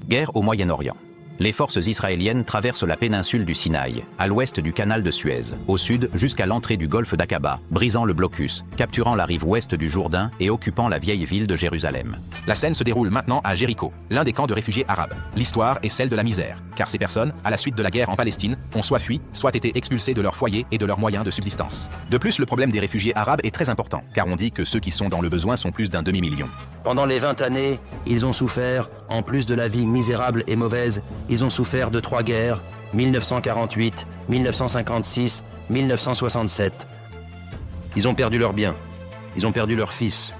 Guerre au Moyen-Orient. Les forces israéliennes traversent la péninsule du Sinaï, à l'ouest du canal de Suez, au sud jusqu'à l'entrée du golfe d'Aqaba, brisant le blocus, capturant la rive ouest du Jourdain et occupant la vieille ville de Jérusalem. La scène se déroule maintenant à Jéricho, l'un des camps de réfugiés arabes. L'histoire est celle de la misère, car ces personnes, à la suite de la guerre en Palestine, ont soit fui, soit été expulsées de leur foyer et de leurs moyens de subsistance. De plus, le problème des réfugiés arabes est très important, car on dit que ceux qui sont dans le besoin sont plus d'un demi-million. Pendant les 20 années, ils ont souffert, en plus de la vie misérable et mauvaise, ils ont souffert de 3 guerres, 1948, 1956, 1967. Ils ont perdu leurs biens, ils ont perdu leurs fils,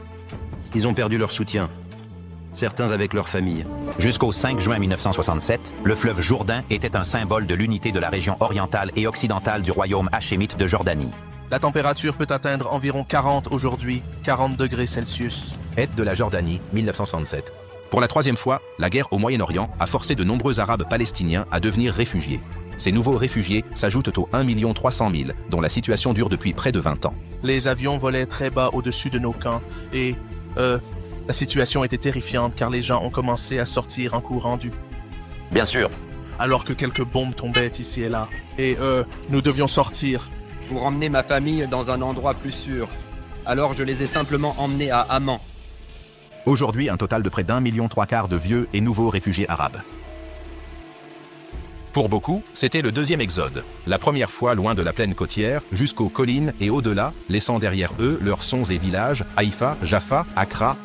ils ont perdu leur soutien, certains avec leur famille. Jusqu'au 5 juin 1967, le fleuve Jourdain était un symbole de l'unité de la région orientale et occidentale du royaume hachémite de Jordanie. La température peut atteindre environ 40 aujourd'hui, 40 degrés Celsius. Aide de la Jordanie, 1967. Pour la troisième fois, la guerre au Moyen-Orient a forcé de nombreux Arabes palestiniens à devenir réfugiés. Ces nouveaux réfugiés s'ajoutent aux 1 300 000, dont la situation dure depuis près de 20 ans. Les avions volaient très bas au-dessus de nos camps et, la situation était terrifiante car les gens ont commencé à sortir en courant du... Bien sûr. Alors que quelques bombes tombaient ici et là. Et, nous devions sortir. Pour emmener ma famille dans un endroit plus sûr. Alors je les ai simplement emmenés à Amman. Aujourd'hui, un total de près d'1,3 million de vieux et nouveaux réfugiés arabes. Pour beaucoup, c'était le deuxième exode, la première fois loin de la plaine côtière, jusqu'aux collines et au-delà, laissant derrière eux leurs sons et villages, Haïfa, Jaffa, Accra.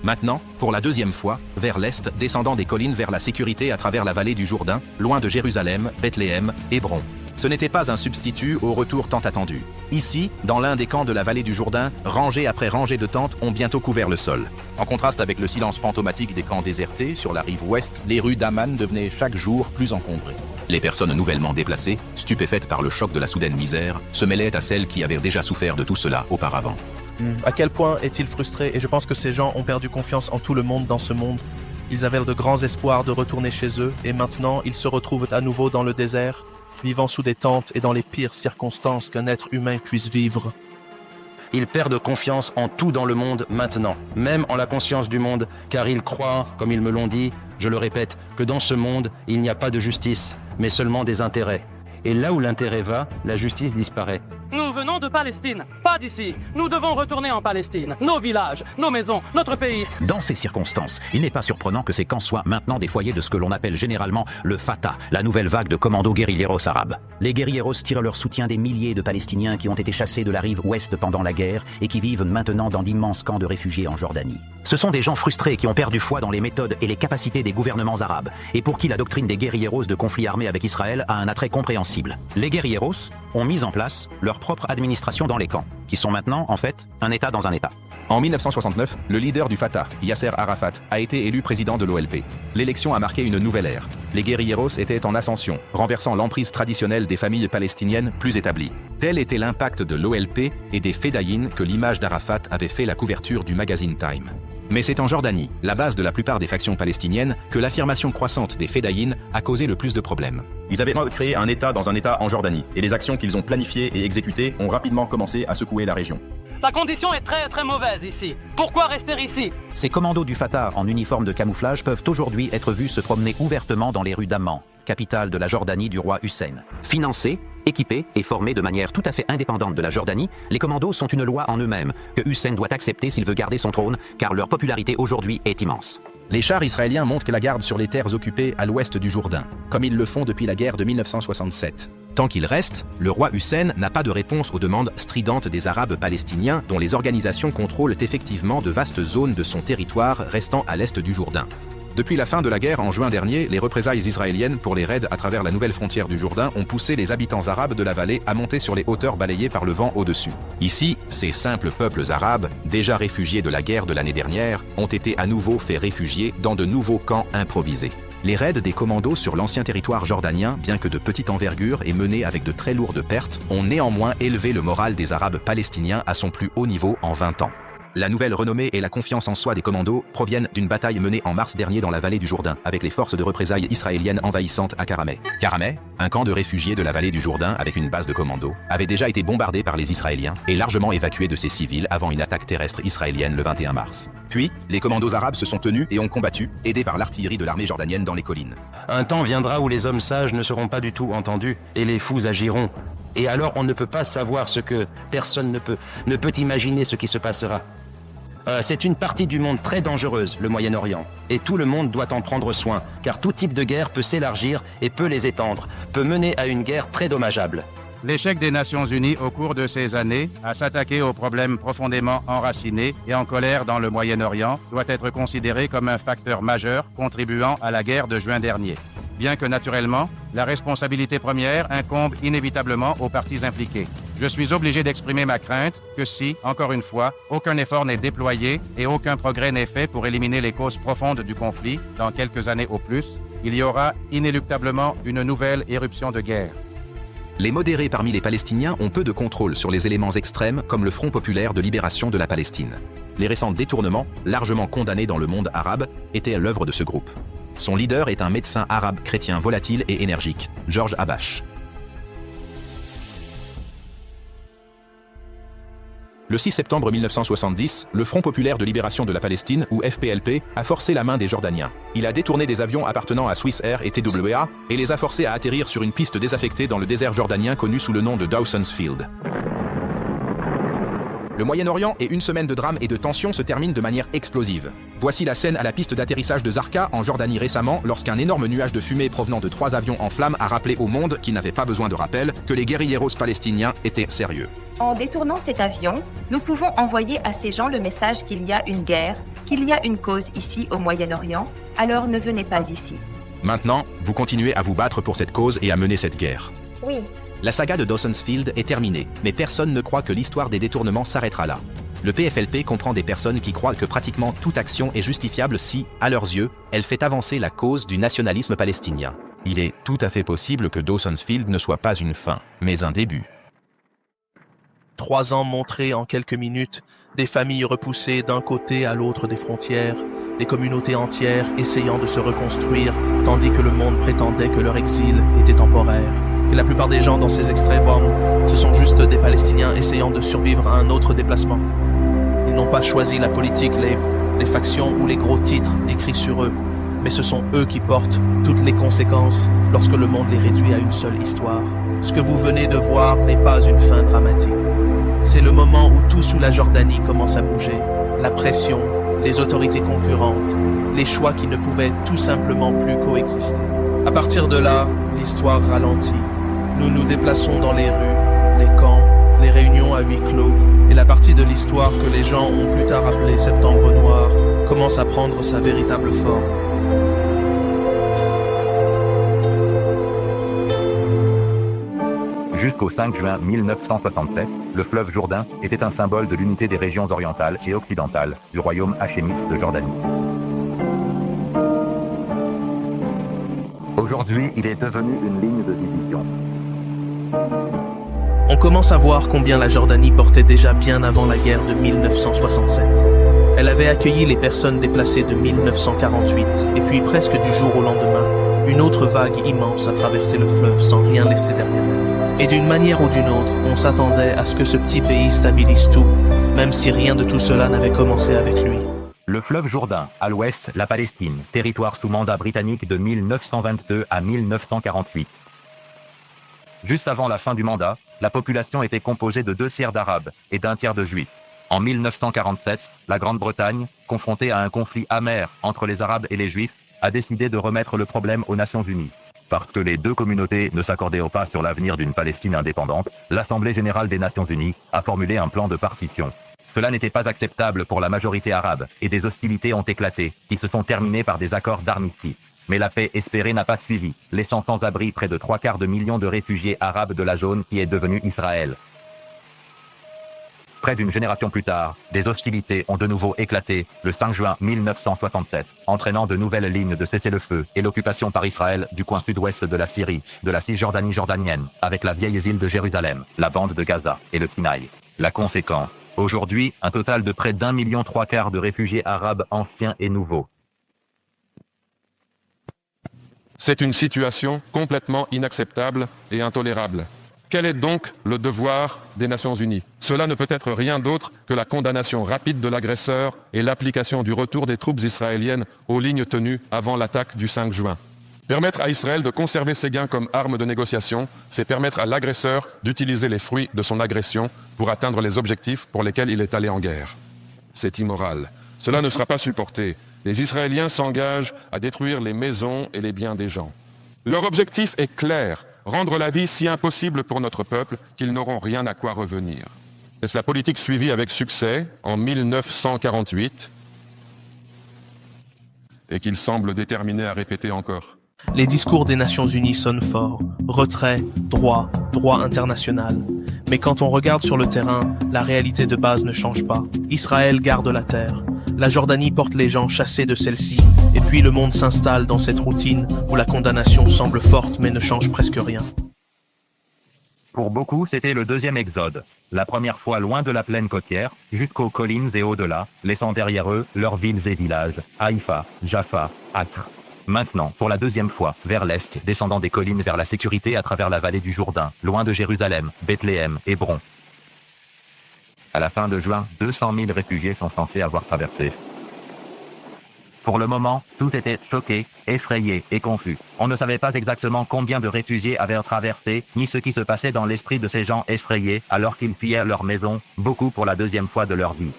Maintenant, pour la deuxième fois, vers l'est, descendant des collines vers la sécurité à travers la vallée du Jourdain, loin de Jérusalem, Bethléem, Hébron. Ce n'était pas un substitut au retour tant attendu. Ici, dans l'un des camps de la vallée du Jourdain, rangée après rangée de tentes ont bientôt couvert le sol. En contraste avec le silence fantomatique des camps désertés, sur la rive ouest, les rues d'Amman devenaient chaque jour plus encombrées. Les personnes nouvellement déplacées, stupéfaites par le choc de la soudaine misère, se mêlaient à celles qui avaient déjà souffert de tout cela auparavant. À quel point est-il frustré? Et je pense que ces gens ont perdu confiance en tout le monde dans ce monde. Ils avaient de grands espoirs de retourner chez eux, et maintenant ils se retrouvent à nouveau dans le désert, vivant sous des tentes et dans les pires circonstances qu'un être humain puisse vivre. Ils perdent confiance en tout dans le monde maintenant, même en la conscience du monde, car ils croient, comme ils me l'ont dit, je le répète, que dans ce monde, il n'y a pas de justice, mais seulement des intérêts. Et là où l'intérêt va, la justice disparaît. Nous venons de Palestine, pas d'ici. Nous devons retourner en Palestine, nos villages, nos maisons, notre pays. Dans ces circonstances, il n'est pas surprenant que ces camps soient maintenant des foyers de ce que l'on appelle généralement le Fatah, la nouvelle vague de commandos guérilleros arabes. Les guérilleros tirent leur soutien des milliers de Palestiniens qui ont été chassés de la rive ouest pendant la guerre et qui vivent maintenant dans d'immenses camps de réfugiés en Jordanie. Ce sont des gens frustrés qui ont perdu foi dans les méthodes et les capacités des gouvernements arabes et pour qui la doctrine des guérilleros de conflit armé avec Israël a un attrait compréhensible. Les guérilleros ont mis en place leur propre administration dans les camps, qui sont maintenant, en fait, un État dans un État. En 1969, le leader du Fatah, Yasser Arafat, a été élu président de l'OLP. L'élection a marqué une nouvelle ère. Les guérilleros étaient en ascension, renversant l'emprise traditionnelle des familles palestiniennes plus établies. Tel était l'impact de l'OLP et des Fedayines que l'image d'Arafat avait fait la couverture du magazine Time. Mais c'est en Jordanie, la base de la plupart des factions palestiniennes, que l'affirmation croissante des Fedayines a causé le plus de problèmes. Ils avaient créé un État dans un État en Jordanie, et les actions qu'ils ont planifiées et exécutées ont rapidement commencé à secouer la région. La condition est très très mauvaise ici. Pourquoi rester ici? Ces commandos du Fatah en uniforme de camouflage peuvent aujourd'hui être vus se promener ouvertement dans les rues d'Amman, capitale de la Jordanie du roi Hussein. Financés, équipés et formés de manière tout à fait indépendante de la Jordanie, les commandos sont une loi en eux-mêmes, que Hussein doit accepter s'il veut garder son trône, car leur popularité aujourd'hui est immense. Les chars israéliens montent la garde sur les terres occupées à l'ouest du Jourdain, comme ils le font depuis la guerre de 1967. Tant qu'il reste, le roi Hussein n'a pas de réponse aux demandes stridentes des Arabes palestiniens dont les organisations contrôlent effectivement de vastes zones de son territoire restant à l'est du Jourdain. Depuis la fin de la guerre en juin dernier, les représailles israéliennes pour les raids à travers la nouvelle frontière du Jourdain ont poussé les habitants arabes de la vallée à monter sur les hauteurs balayées par le vent au-dessus. Ici, ces simples peuples arabes, déjà réfugiés de la guerre de l'année dernière, ont été à nouveau faits réfugiés dans de nouveaux camps improvisés. Les raids des commandos sur l'ancien territoire jordanien, bien que de petite envergure et menés avec de très lourdes pertes, ont néanmoins élevé le moral des Arabes palestiniens à son plus haut niveau en 20 ans. La nouvelle renommée et la confiance en soi des commandos proviennent d'une bataille menée en mars dernier dans la vallée du Jourdain avec les forces de représailles israéliennes envahissantes à Karameh. Karameh, un camp de réfugiés de la vallée du Jourdain avec une base de commandos, avait déjà été bombardé par les Israéliens et largement évacué de ses civils avant une attaque terrestre israélienne le 21 mars. Puis, les commandos arabes se sont tenus et ont combattu, aidés par l'artillerie de l'armée jordanienne dans les collines. Un temps viendra où les hommes sages ne seront pas du tout entendus et les fous agiront. Et alors on ne peut pas savoir ce que personne ne peut imaginer ce qui se passera. C'est une partie du monde très dangereuse, le Moyen-Orient, et tout le monde doit en prendre soin, car tout type de guerre peut s'élargir et peut les étendre, peut mener à une guerre très dommageable. L'échec des Nations Unies au cours de ces années à s'attaquer aux problèmes profondément enracinés et en colère dans le Moyen-Orient doit être considéré comme un facteur majeur contribuant à la guerre de juin dernier. Bien que naturellement, la responsabilité première incombe inévitablement aux parties impliquées. Je suis obligé d'exprimer ma crainte que si, encore une fois, aucun effort n'est déployé et aucun progrès n'est fait pour éliminer les causes profondes du conflit, dans quelques années au plus, il y aura inéluctablement une nouvelle éruption de guerre. Les modérés parmi les Palestiniens ont peu de contrôle sur les éléments extrêmes comme le Front populaire de libération de la Palestine. Les récents détournements, largement condamnés dans le monde arabe, étaient à l'œuvre de ce groupe. Son leader est un médecin arabe chrétien volatile et énergique, George Habash. Le 6 septembre 1970, le Front populaire de libération de la Palestine, ou FPLP, a forcé la main des Jordaniens. Il a détourné des avions appartenant à Swissair et TWA et les a forcés à atterrir sur une piste désaffectée dans le désert jordanien connu sous le nom de Dawson's Field. Le Moyen-Orient et une semaine de drame et de tension se terminent de manière explosive. Voici la scène à la piste d'atterrissage de Zarqa en Jordanie récemment, lorsqu'un énorme nuage de fumée provenant de 3 avions en flammes a rappelé au monde, qui n'avait pas besoin de rappel, que les guérilleros palestiniens étaient sérieux. En détournant cet avion, nous pouvons envoyer à ces gens le message qu'il y a une guerre, qu'il y a une cause ici au Moyen-Orient, alors ne venez pas ici. Maintenant, vous continuez à vous battre pour cette cause et à mener cette guerre. Oui. La saga de Dawson's Field est terminée, mais personne ne croit que l'histoire des détournements s'arrêtera là. Le PFLP comprend des personnes qui croient que pratiquement toute action est justifiable si, à leurs yeux, elle fait avancer la cause du nationalisme palestinien. Il est tout à fait possible que Dawson's Field ne soit pas une fin, mais un début. 3 ans montrés en quelques minutes, des familles repoussées d'un côté à l'autre des frontières, des communautés entières essayant de se reconstruire, tandis que le monde prétendait que leur exil était temporaire. Et la plupart des gens dans ces extraits, ce sont juste des Palestiniens essayant de survivre à un autre déplacement. Ils n'ont pas choisi la politique, les factions ou les gros titres écrits sur eux, mais ce sont eux qui portent toutes les conséquences lorsque le monde les réduit à une seule histoire. Ce que vous venez de voir n'est pas une fin dramatique. C'est le moment où tout sous la Jordanie commence à bouger. La pression, les autorités concurrentes, les choix qui ne pouvaient tout simplement plus coexister. À partir de là, l'histoire ralentit. Nous nous déplaçons dans les rues, les camps, les réunions à huis clos, et la partie de l'histoire que les gens ont plus tard appelée Septembre Noir commence à prendre sa véritable forme. Jusqu'au 5 juin 1967, le fleuve Jourdain était un symbole de l'unité des régions orientales et occidentales du royaume hachémite de Jordanie. Aujourd'hui, il est devenu une ligne de division. On commence à voir combien la Jordanie portait déjà bien avant la guerre de 1967. Elle avait accueilli les personnes déplacées de 1948, et puis presque du jour au lendemain, une autre vague immense a traversé le fleuve sans rien laisser derrière. Et d'une manière ou d'une autre, on s'attendait à ce que ce petit pays stabilise tout, même si rien de tout cela n'avait commencé avec lui. Le fleuve Jourdain, à l'ouest, la Palestine, territoire sous mandat britannique de 1922 à 1948. Juste avant la fin du mandat, la population était composée de 2 tiers d'Arabes et d'1 tiers de Juifs. En 1947, la Grande-Bretagne, confrontée à un conflit amer entre les Arabes et les Juifs, a décidé de remettre le problème aux Nations Unies. Parce que les 2 communautés ne s'accordaient pas sur l'avenir d'une Palestine indépendante, l'Assemblée générale des Nations Unies a formulé un plan de partition. Cela n'était pas acceptable pour la majorité arabe, et des hostilités ont éclaté, qui se sont terminées par des accords d'armistice. Mais la paix espérée n'a pas suivi, laissant sans abri près de 3/4 de millions de réfugiés arabes de la zone qui est devenue Israël. Près d'une génération plus tard, des hostilités ont de nouveau éclaté le 5 juin 1967, entraînant de nouvelles lignes de cessez-le-feu et l'occupation par Israël du coin sud-ouest de la Syrie, de la Cisjordanie jordanienne, avec la vieille île de Jérusalem, la bande de Gaza et le Sinaï. La conséquence, Aujourd'hui, un total de près d'1,3 million de réfugiés arabes anciens et nouveaux. C'est une situation complètement inacceptable et intolérable. Quel est donc le devoir des Nations Unies? Cela ne peut être rien d'autre que la condamnation rapide de l'agresseur et l'application du retour des troupes israéliennes aux lignes tenues avant l'attaque du 5 juin. Permettre à Israël de conserver ses gains comme arme de négociation, c'est permettre à l'agresseur d'utiliser les fruits de son agression pour atteindre les objectifs pour lesquels il est allé en guerre. C'est immoral. Cela ne sera pas supporté. Les Israéliens s'engagent à détruire les maisons et les biens des gens. Leur objectif est clair, rendre la vie si impossible pour notre peuple qu'ils n'auront rien à quoi revenir. C'est la politique suivie avec succès en 1948 et qu'ils semblent déterminés à répéter encore. Les discours des Nations Unies sonnent fort. Retrait, droit, droit international. Mais quand on regarde sur le terrain, la réalité de base ne change pas. Israël garde la terre. La Jordanie porte les gens chassés de celle-ci. Et puis le monde s'installe dans cette routine où la condamnation semble forte mais ne change presque rien. Pour beaucoup, c'était le deuxième exode. La première fois loin de la plaine côtière, jusqu'aux collines et au-delà, laissant derrière eux leurs villes et villages, Haïfa, Jaffa, Acre. Maintenant, pour la deuxième fois, vers l'est, descendant des collines vers la sécurité à travers la vallée du Jourdain, loin de Jérusalem, Bethléem, Hébron. À la fin de juin, 200 000 réfugiés sont censés avoir traversé. Pour le moment, tous étaient choqués, effrayés et confus. On ne savait pas exactement combien de réfugiés avaient traversé, ni ce qui se passait dans l'esprit de ces gens effrayés alors qu'ils fuyaient leur maison, beaucoup pour la deuxième fois de leur vie.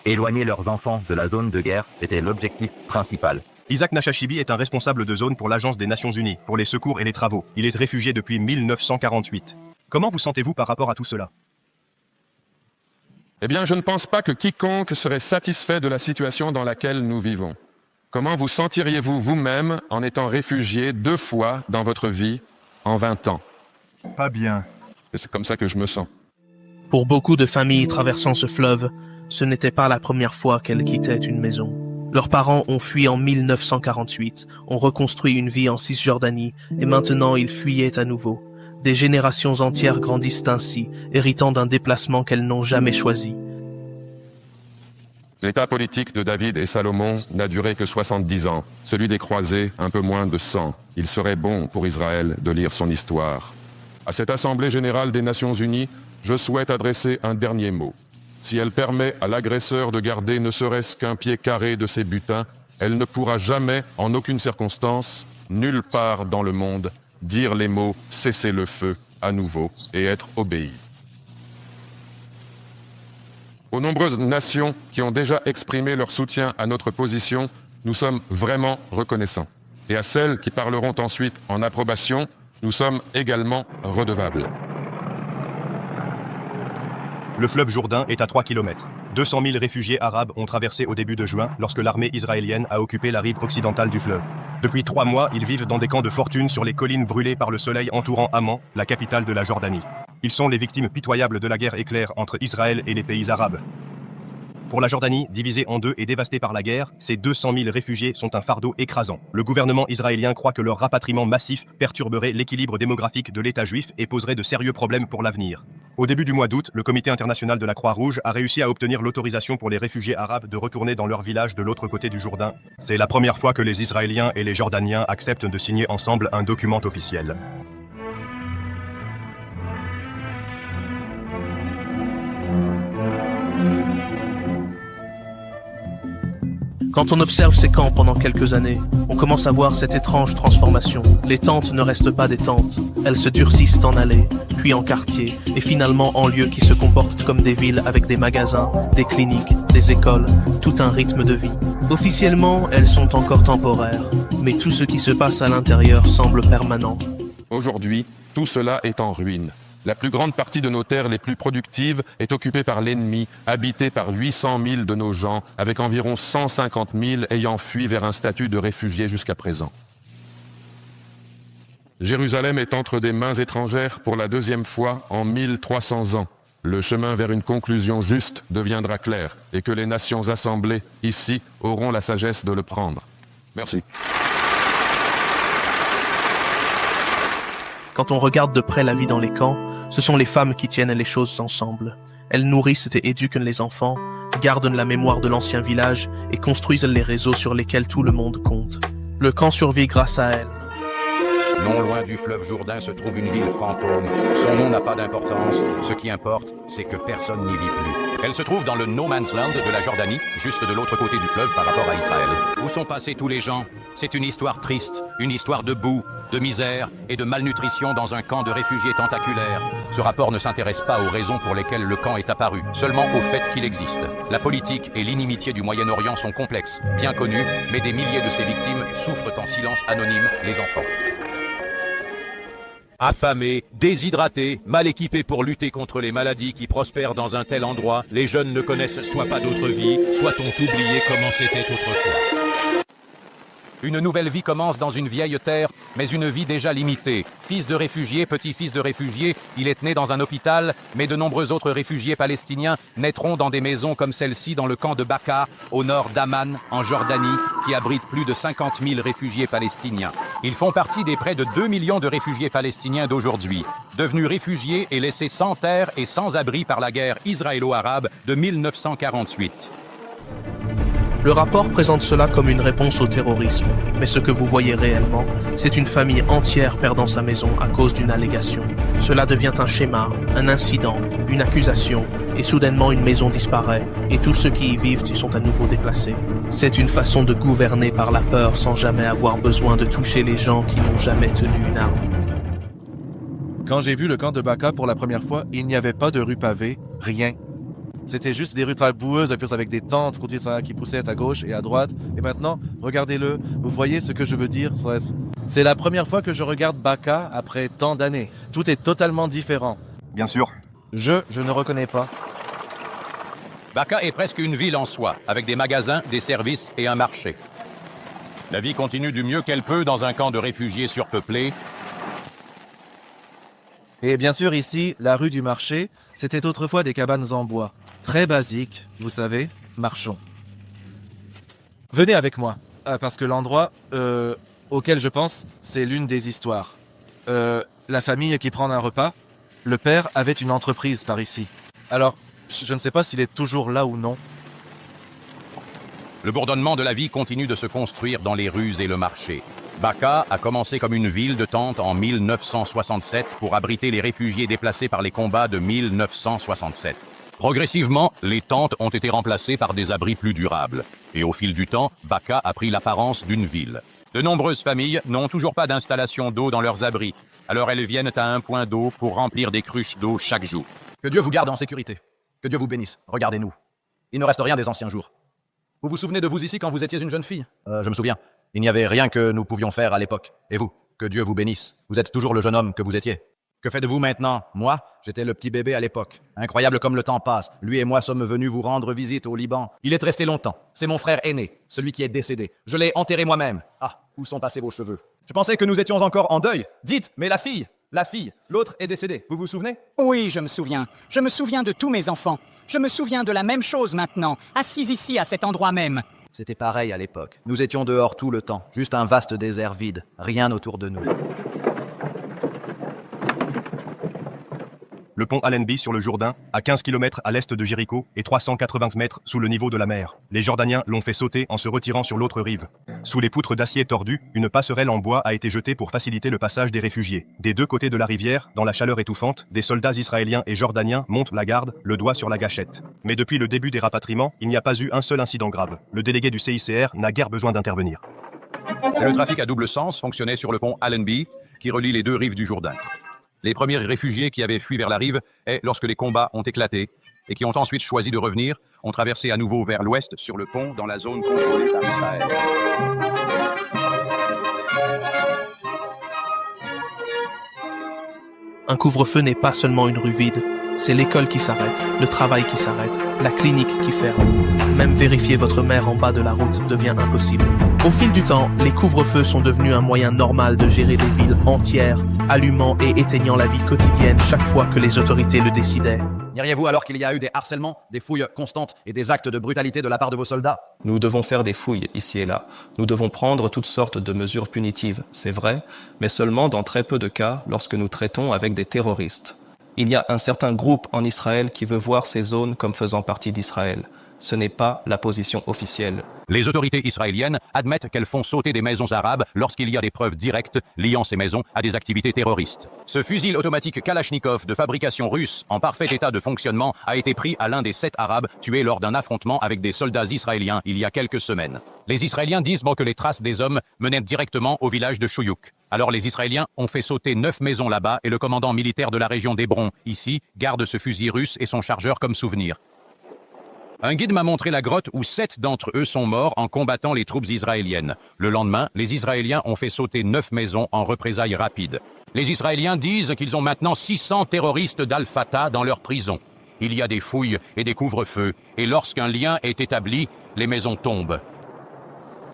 Éloigner leurs enfants de la zone de guerre était l'objectif principal. Isaac Nachachibi est un responsable de zone pour l'Agence des Nations Unies, pour les secours et les travaux. Il est réfugié depuis 1948. Comment vous sentez-vous par rapport à tout cela? Eh bien, je ne pense pas que quiconque serait satisfait de la situation dans laquelle nous vivons. Comment vous sentiriez-vous vous-même en étant réfugié 2 fois dans votre vie en 20 ans? Pas bien. C'est comme ça que je me sens. Pour beaucoup de familles traversant ce fleuve, ce n'était pas la première fois qu'elles quittaient une maison. Leurs parents ont fui en 1948, ont reconstruit une vie en Cisjordanie et maintenant ils fuyaient à nouveau. Des générations entières grandissent ainsi, héritant d'un déplacement qu'elles n'ont jamais choisi. L'état politique de David et Salomon n'a duré que 70 ans. Celui des croisés, un peu moins de 100. Il serait bon pour Israël de lire son histoire. À cette Assemblée générale des Nations Unies, je souhaite adresser un dernier mot. Si elle permet à l'agresseur de garder ne serait-ce qu'un pied carré de ses butins, elle ne pourra jamais, en aucune circonstance, nulle part dans le monde, dire les mots « cessez le feu » à nouveau et être obéie. Aux nombreuses nations qui ont déjà exprimé leur soutien à notre position, nous sommes vraiment reconnaissants. Et à celles qui parleront ensuite en approbation, nous sommes également redevables. Le fleuve Jourdain est à 3 km. 200 000 réfugiés arabes ont traversé au début de juin lorsque l'armée israélienne a occupé la rive occidentale du fleuve. Depuis 3 mois, ils vivent dans des camps de fortune sur les collines brûlées par le soleil entourant Amman, la capitale de la Jordanie. Ils sont les victimes pitoyables de la guerre éclair entre Israël et les pays arabes. Pour la Jordanie, divisée en deux et dévastée par la guerre, ces 200 000 réfugiés sont un fardeau écrasant. Le gouvernement israélien croit que leur rapatriement massif perturberait l'équilibre démographique de l'État juif et poserait de sérieux problèmes pour l'avenir. Au début du mois d'août, le Comité international de la Croix-Rouge a réussi à obtenir l'autorisation pour les réfugiés arabes de retourner dans leur village de l'autre côté du Jourdain. C'est la première fois que les Israéliens et les Jordaniens acceptent de signer ensemble un document officiel. Quand on observe ces camps pendant quelques années, on commence à voir cette étrange transformation. Les tentes ne restent pas des tentes, elles se durcissent en allées, puis en quartiers, et finalement en lieux qui se comportent comme des villes avec des magasins, des cliniques, des écoles, tout un rythme de vie. Officiellement, elles sont encore temporaires, mais tout ce qui se passe à l'intérieur semble permanent. Aujourd'hui, tout cela est en ruine. La plus grande partie de nos terres les plus productives est occupée par l'ennemi, habitée par 800 000 de nos gens, avec environ 150 000 ayant fui vers un statut de réfugié jusqu'à présent. Jérusalem est entre des mains étrangères pour la deuxième fois en 1300 ans. Le chemin vers une conclusion juste deviendra clair et que les nations assemblées, ici, auront la sagesse de le prendre. Merci. Quand on regarde de près la vie dans les camps, ce sont les femmes qui tiennent les choses ensemble. Elles nourrissent et éduquent les enfants, gardent la mémoire de l'ancien village et construisent les réseaux sur lesquels tout le monde compte. Le camp survit grâce à elles. Non loin du fleuve Jourdain se trouve une ville fantôme. Son nom n'a pas d'importance. Ce qui importe, c'est que personne n'y vit plus. Elle se trouve dans le No Man's Land de la Jordanie, juste de l'autre côté du fleuve par rapport à Israël. Où sont passés tous les gens? C'est une histoire triste, une histoire de boue, de misère et de malnutrition dans un camp de réfugiés tentaculaires. Ce rapport ne s'intéresse pas aux raisons pour lesquelles le camp est apparu, seulement au fait qu'il existe. La politique et l'inimitié du Moyen-Orient sont complexes, bien connus, mais des milliers de ses victimes souffrent en silence anonyme, les enfants. Affamés, déshydratés, mal équipés pour lutter contre les maladies qui prospèrent dans un tel endroit, les jeunes ne connaissent soit pas d'autre vie, soit ont oublié comment c'était autrefois. Une nouvelle vie commence dans une vieille terre, mais une vie déjà limitée. Fils de réfugiés, petit-fils de réfugiés, il est né dans un hôpital, mais de nombreux autres réfugiés palestiniens naîtront dans des maisons comme celle-ci dans le camp de Baka, au nord d'Amman, en Jordanie, qui abrite plus de 50 000 réfugiés palestiniens. Ils font partie des près de 2 millions de réfugiés palestiniens d'aujourd'hui, devenus réfugiés et laissés sans terre et sans abri par la guerre israélo-arabe de 1948. Le rapport présente cela comme une réponse au terrorisme, mais ce que vous voyez réellement, c'est une famille entière perdant sa maison à cause d'une allégation. Cela devient un schéma, un incident, une accusation, et soudainement une maison disparaît, et tous ceux qui y vivent y sont à nouveau déplacés. C'est une façon de gouverner par la peur sans jamais avoir besoin de toucher les gens qui n'ont jamais tenu une arme. Quand j'ai vu le camp de Baka pour la première fois, il n'y avait pas de rue pavée, rien. C'était juste des rues très boueuses, avec des tentes qui poussaient à gauche et à droite. Et maintenant, regardez-le. Vous voyez ce que je veux dire? C'est la première fois que je regarde Baka après tant d'années. Tout est totalement différent. Bien sûr. Je ne reconnais pas. Baka est presque une ville en soi, avec des magasins, des services et un marché. La vie continue du mieux qu'elle peut dans un camp de réfugiés surpeuplé. Et bien sûr, ici, la rue du marché, c'était autrefois des cabanes en bois. Très basiques, vous savez, marchons. Venez avec moi, parce que l'endroit auquel je pense, c'est l'une des histoires. La famille qui prend un repas, le père avait une entreprise par ici. Alors, je ne sais pas s'il est toujours là ou non. Le bourdonnement de la vie continue de se construire dans les rues et le marché. Baka a commencé comme une ville de tentes en 1967 pour abriter les réfugiés déplacés par les combats de 1967. Progressivement, les tentes ont été remplacées par des abris plus durables. Et au fil du temps, Baka a pris l'apparence d'une ville. De nombreuses familles n'ont toujours pas d'installation d'eau dans leurs abris. Alors elles viennent à un point d'eau pour remplir des cruches d'eau chaque jour. Que Dieu vous garde en sécurité. Que Dieu vous bénisse. Regardez-nous. Il ne reste rien des anciens jours. Vous vous souvenez de vous ici quand vous étiez une jeune fille? Je me souviens. Il n'y avait rien que nous pouvions faire à l'époque. Et vous? Que Dieu vous bénisse. Vous êtes toujours le jeune homme que vous étiez. Que faites-vous maintenant? Moi, j'étais le petit bébé à l'époque. Incroyable comme le temps passe. Lui et moi sommes venus vous rendre visite au Liban. Il est resté longtemps. C'est mon frère aîné, celui qui est décédé. Je l'ai enterré moi-même. Ah, où sont passés vos cheveux? Je pensais que nous étions encore en deuil. Dites, mais la fille, l'autre est décédée. Vous vous souvenez? Oui, je me souviens. Je me souviens de tous mes enfants. Je me souviens de la même chose maintenant, assis ici à cet endroit même. C'était pareil à l'époque. Nous étions dehors tout le temps, juste un vaste désert vide, rien autour de nous. Le pont Allenby sur le Jourdain, à 15 km à l'est de Jéricho et 380 mètres sous le niveau de la mer. Les Jordaniens l'ont fait sauter en se retirant sur l'autre rive. Sous les poutres d'acier tordues, une passerelle en bois a été jetée pour faciliter le passage des réfugiés. Des deux côtés de la rivière, dans la chaleur étouffante, des soldats israéliens et jordaniens montent la garde, le doigt sur la gâchette. Mais depuis le début des rapatriements, il n'y a pas eu un seul incident grave. Le délégué du CICR n'a guère besoin d'intervenir. Le trafic à double sens fonctionnait sur le pont Allenby, qui relie les deux rives du Jourdain. Les premiers réfugiés qui avaient fui vers la rive, et lorsque les combats ont éclaté, et qui ont ensuite choisi de revenir, ont traversé à nouveau vers l'ouest sur le pont dans la zone contrôlée par Israël. Un couvre-feu n'est pas seulement une rue vide, c'est l'école qui s'arrête, le travail qui s'arrête, la clinique qui ferme. Même vérifier votre mère en bas de la route devient impossible. Au fil du temps, les couvre-feux sont devenus un moyen normal de gérer des villes entières, allumant et éteignant la vie quotidienne chaque fois que les autorités le décidaient. Diriez-vous alors qu'il y a eu des harcèlements, des fouilles constantes et des actes de brutalité de la part de vos soldats? Nous devons faire des fouilles ici et là. Nous devons prendre toutes sortes de mesures punitives, c'est vrai, mais seulement dans très peu de cas lorsque nous traitons avec des terroristes. Il y a un certain groupe en Israël qui veut voir ces zones comme faisant partie d'Israël. Ce n'est pas la position officielle. Les autorités israéliennes admettent qu'elles font sauter des maisons arabes lorsqu'il y a des preuves directes liant ces maisons à des activités terroristes. Ce fusil automatique Kalachnikov de fabrication russe en parfait état de fonctionnement a été pris à l'un des 7 Arabes tués lors d'un affrontement avec des soldats israéliens il y a quelques semaines. Les Israéliens disent que les traces des hommes menaient directement au village de Chouyouk. Alors les Israéliens ont fait sauter 9 maisons là-bas et le commandant militaire de la région d'Hébron, ici, garde ce fusil russe et son chargeur comme souvenir. Un guide m'a montré la grotte où 7 d'entre eux sont morts en combattant les troupes israéliennes. Le lendemain, les Israéliens ont fait sauter 9 maisons en représailles rapides. Les Israéliens disent qu'ils ont maintenant 600 terroristes d'Al-Fatah dans leur prison. Il y a des fouilles et des couvre-feux, et lorsqu'un lien est établi, les maisons tombent.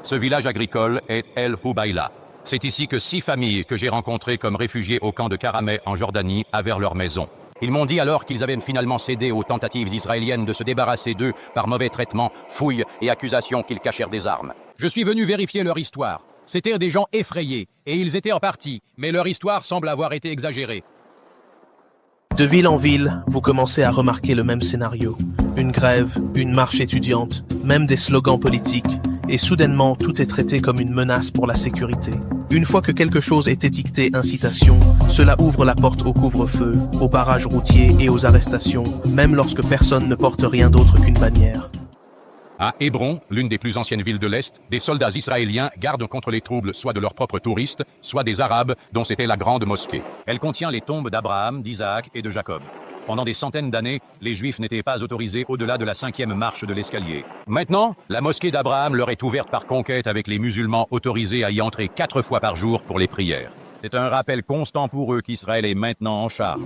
Ce village agricole est El Houbaïla. C'est ici que 6 familles que j'ai rencontrées comme réfugiés au camp de Karameh en Jordanie avaient leur maison. Ils m'ont dit alors qu'ils avaient finalement cédé aux tentatives israéliennes de se débarrasser d'eux par mauvais traitements, fouilles et accusations qu'ils cachèrent des armes. Je suis venu vérifier leur histoire. C'étaient des gens effrayés, et ils étaient en partie, mais leur histoire semble avoir été exagérée. De ville en ville, vous commencez à remarquer le même scénario. Une grève, une marche étudiante, même des slogans politiques, et soudainement tout est traité comme une menace pour la sécurité. Une fois que quelque chose est étiqueté incitation, cela ouvre la porte au couvre-feu, aux barrages routiers et aux arrestations, même lorsque personne ne porte rien d'autre qu'une bannière. À Hébron, l'une des plus anciennes villes de l'Est, des soldats israéliens gardent contre les troubles soit de leurs propres touristes, soit des Arabes, dont c'était la grande mosquée. Elle contient les tombes d'Abraham, d'Isaac et de Jacob. Pendant des centaines d'années, les Juifs n'étaient pas autorisés au-delà de la 5e marche de l'escalier. Maintenant, la mosquée d'Abraham leur est ouverte par conquête avec les musulmans autorisés à y entrer 4 fois par jour pour les prières. C'est un rappel constant pour eux qu'Israël est maintenant en charge.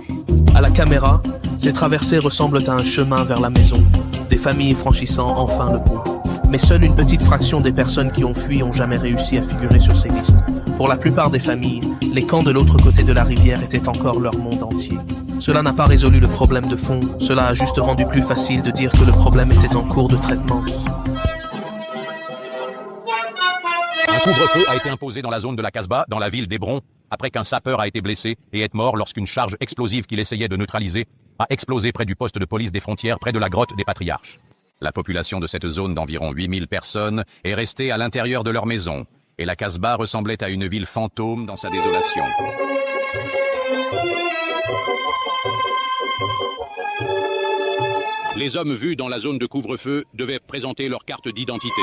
À la caméra, ces traversées ressemblent à un chemin vers la maison, des familles franchissant enfin le pont. Mais seule une petite fraction des personnes qui ont fui ont jamais réussi à figurer sur ces listes. Pour la plupart des familles, les camps de l'autre côté de la rivière étaient encore leur monde entier. Cela n'a pas résolu le problème de fond, cela a juste rendu plus facile de dire que le problème était en cours de traitement. Un couvre-feu a été imposé dans la zone de la Casbah, dans la ville d'Hébron, après qu'un sapeur a été blessé et est mort lorsqu'une charge explosive qu'il essayait de neutraliser a explosé près du poste de police des frontières près de la grotte des Patriarches. La population de cette zone d'environ 8000 personnes est restée à l'intérieur de leur maison, et la Casbah ressemblait à une ville fantôme dans sa désolation. Les hommes vus dans la zone de couvre-feu devaient présenter leur carte d'identité.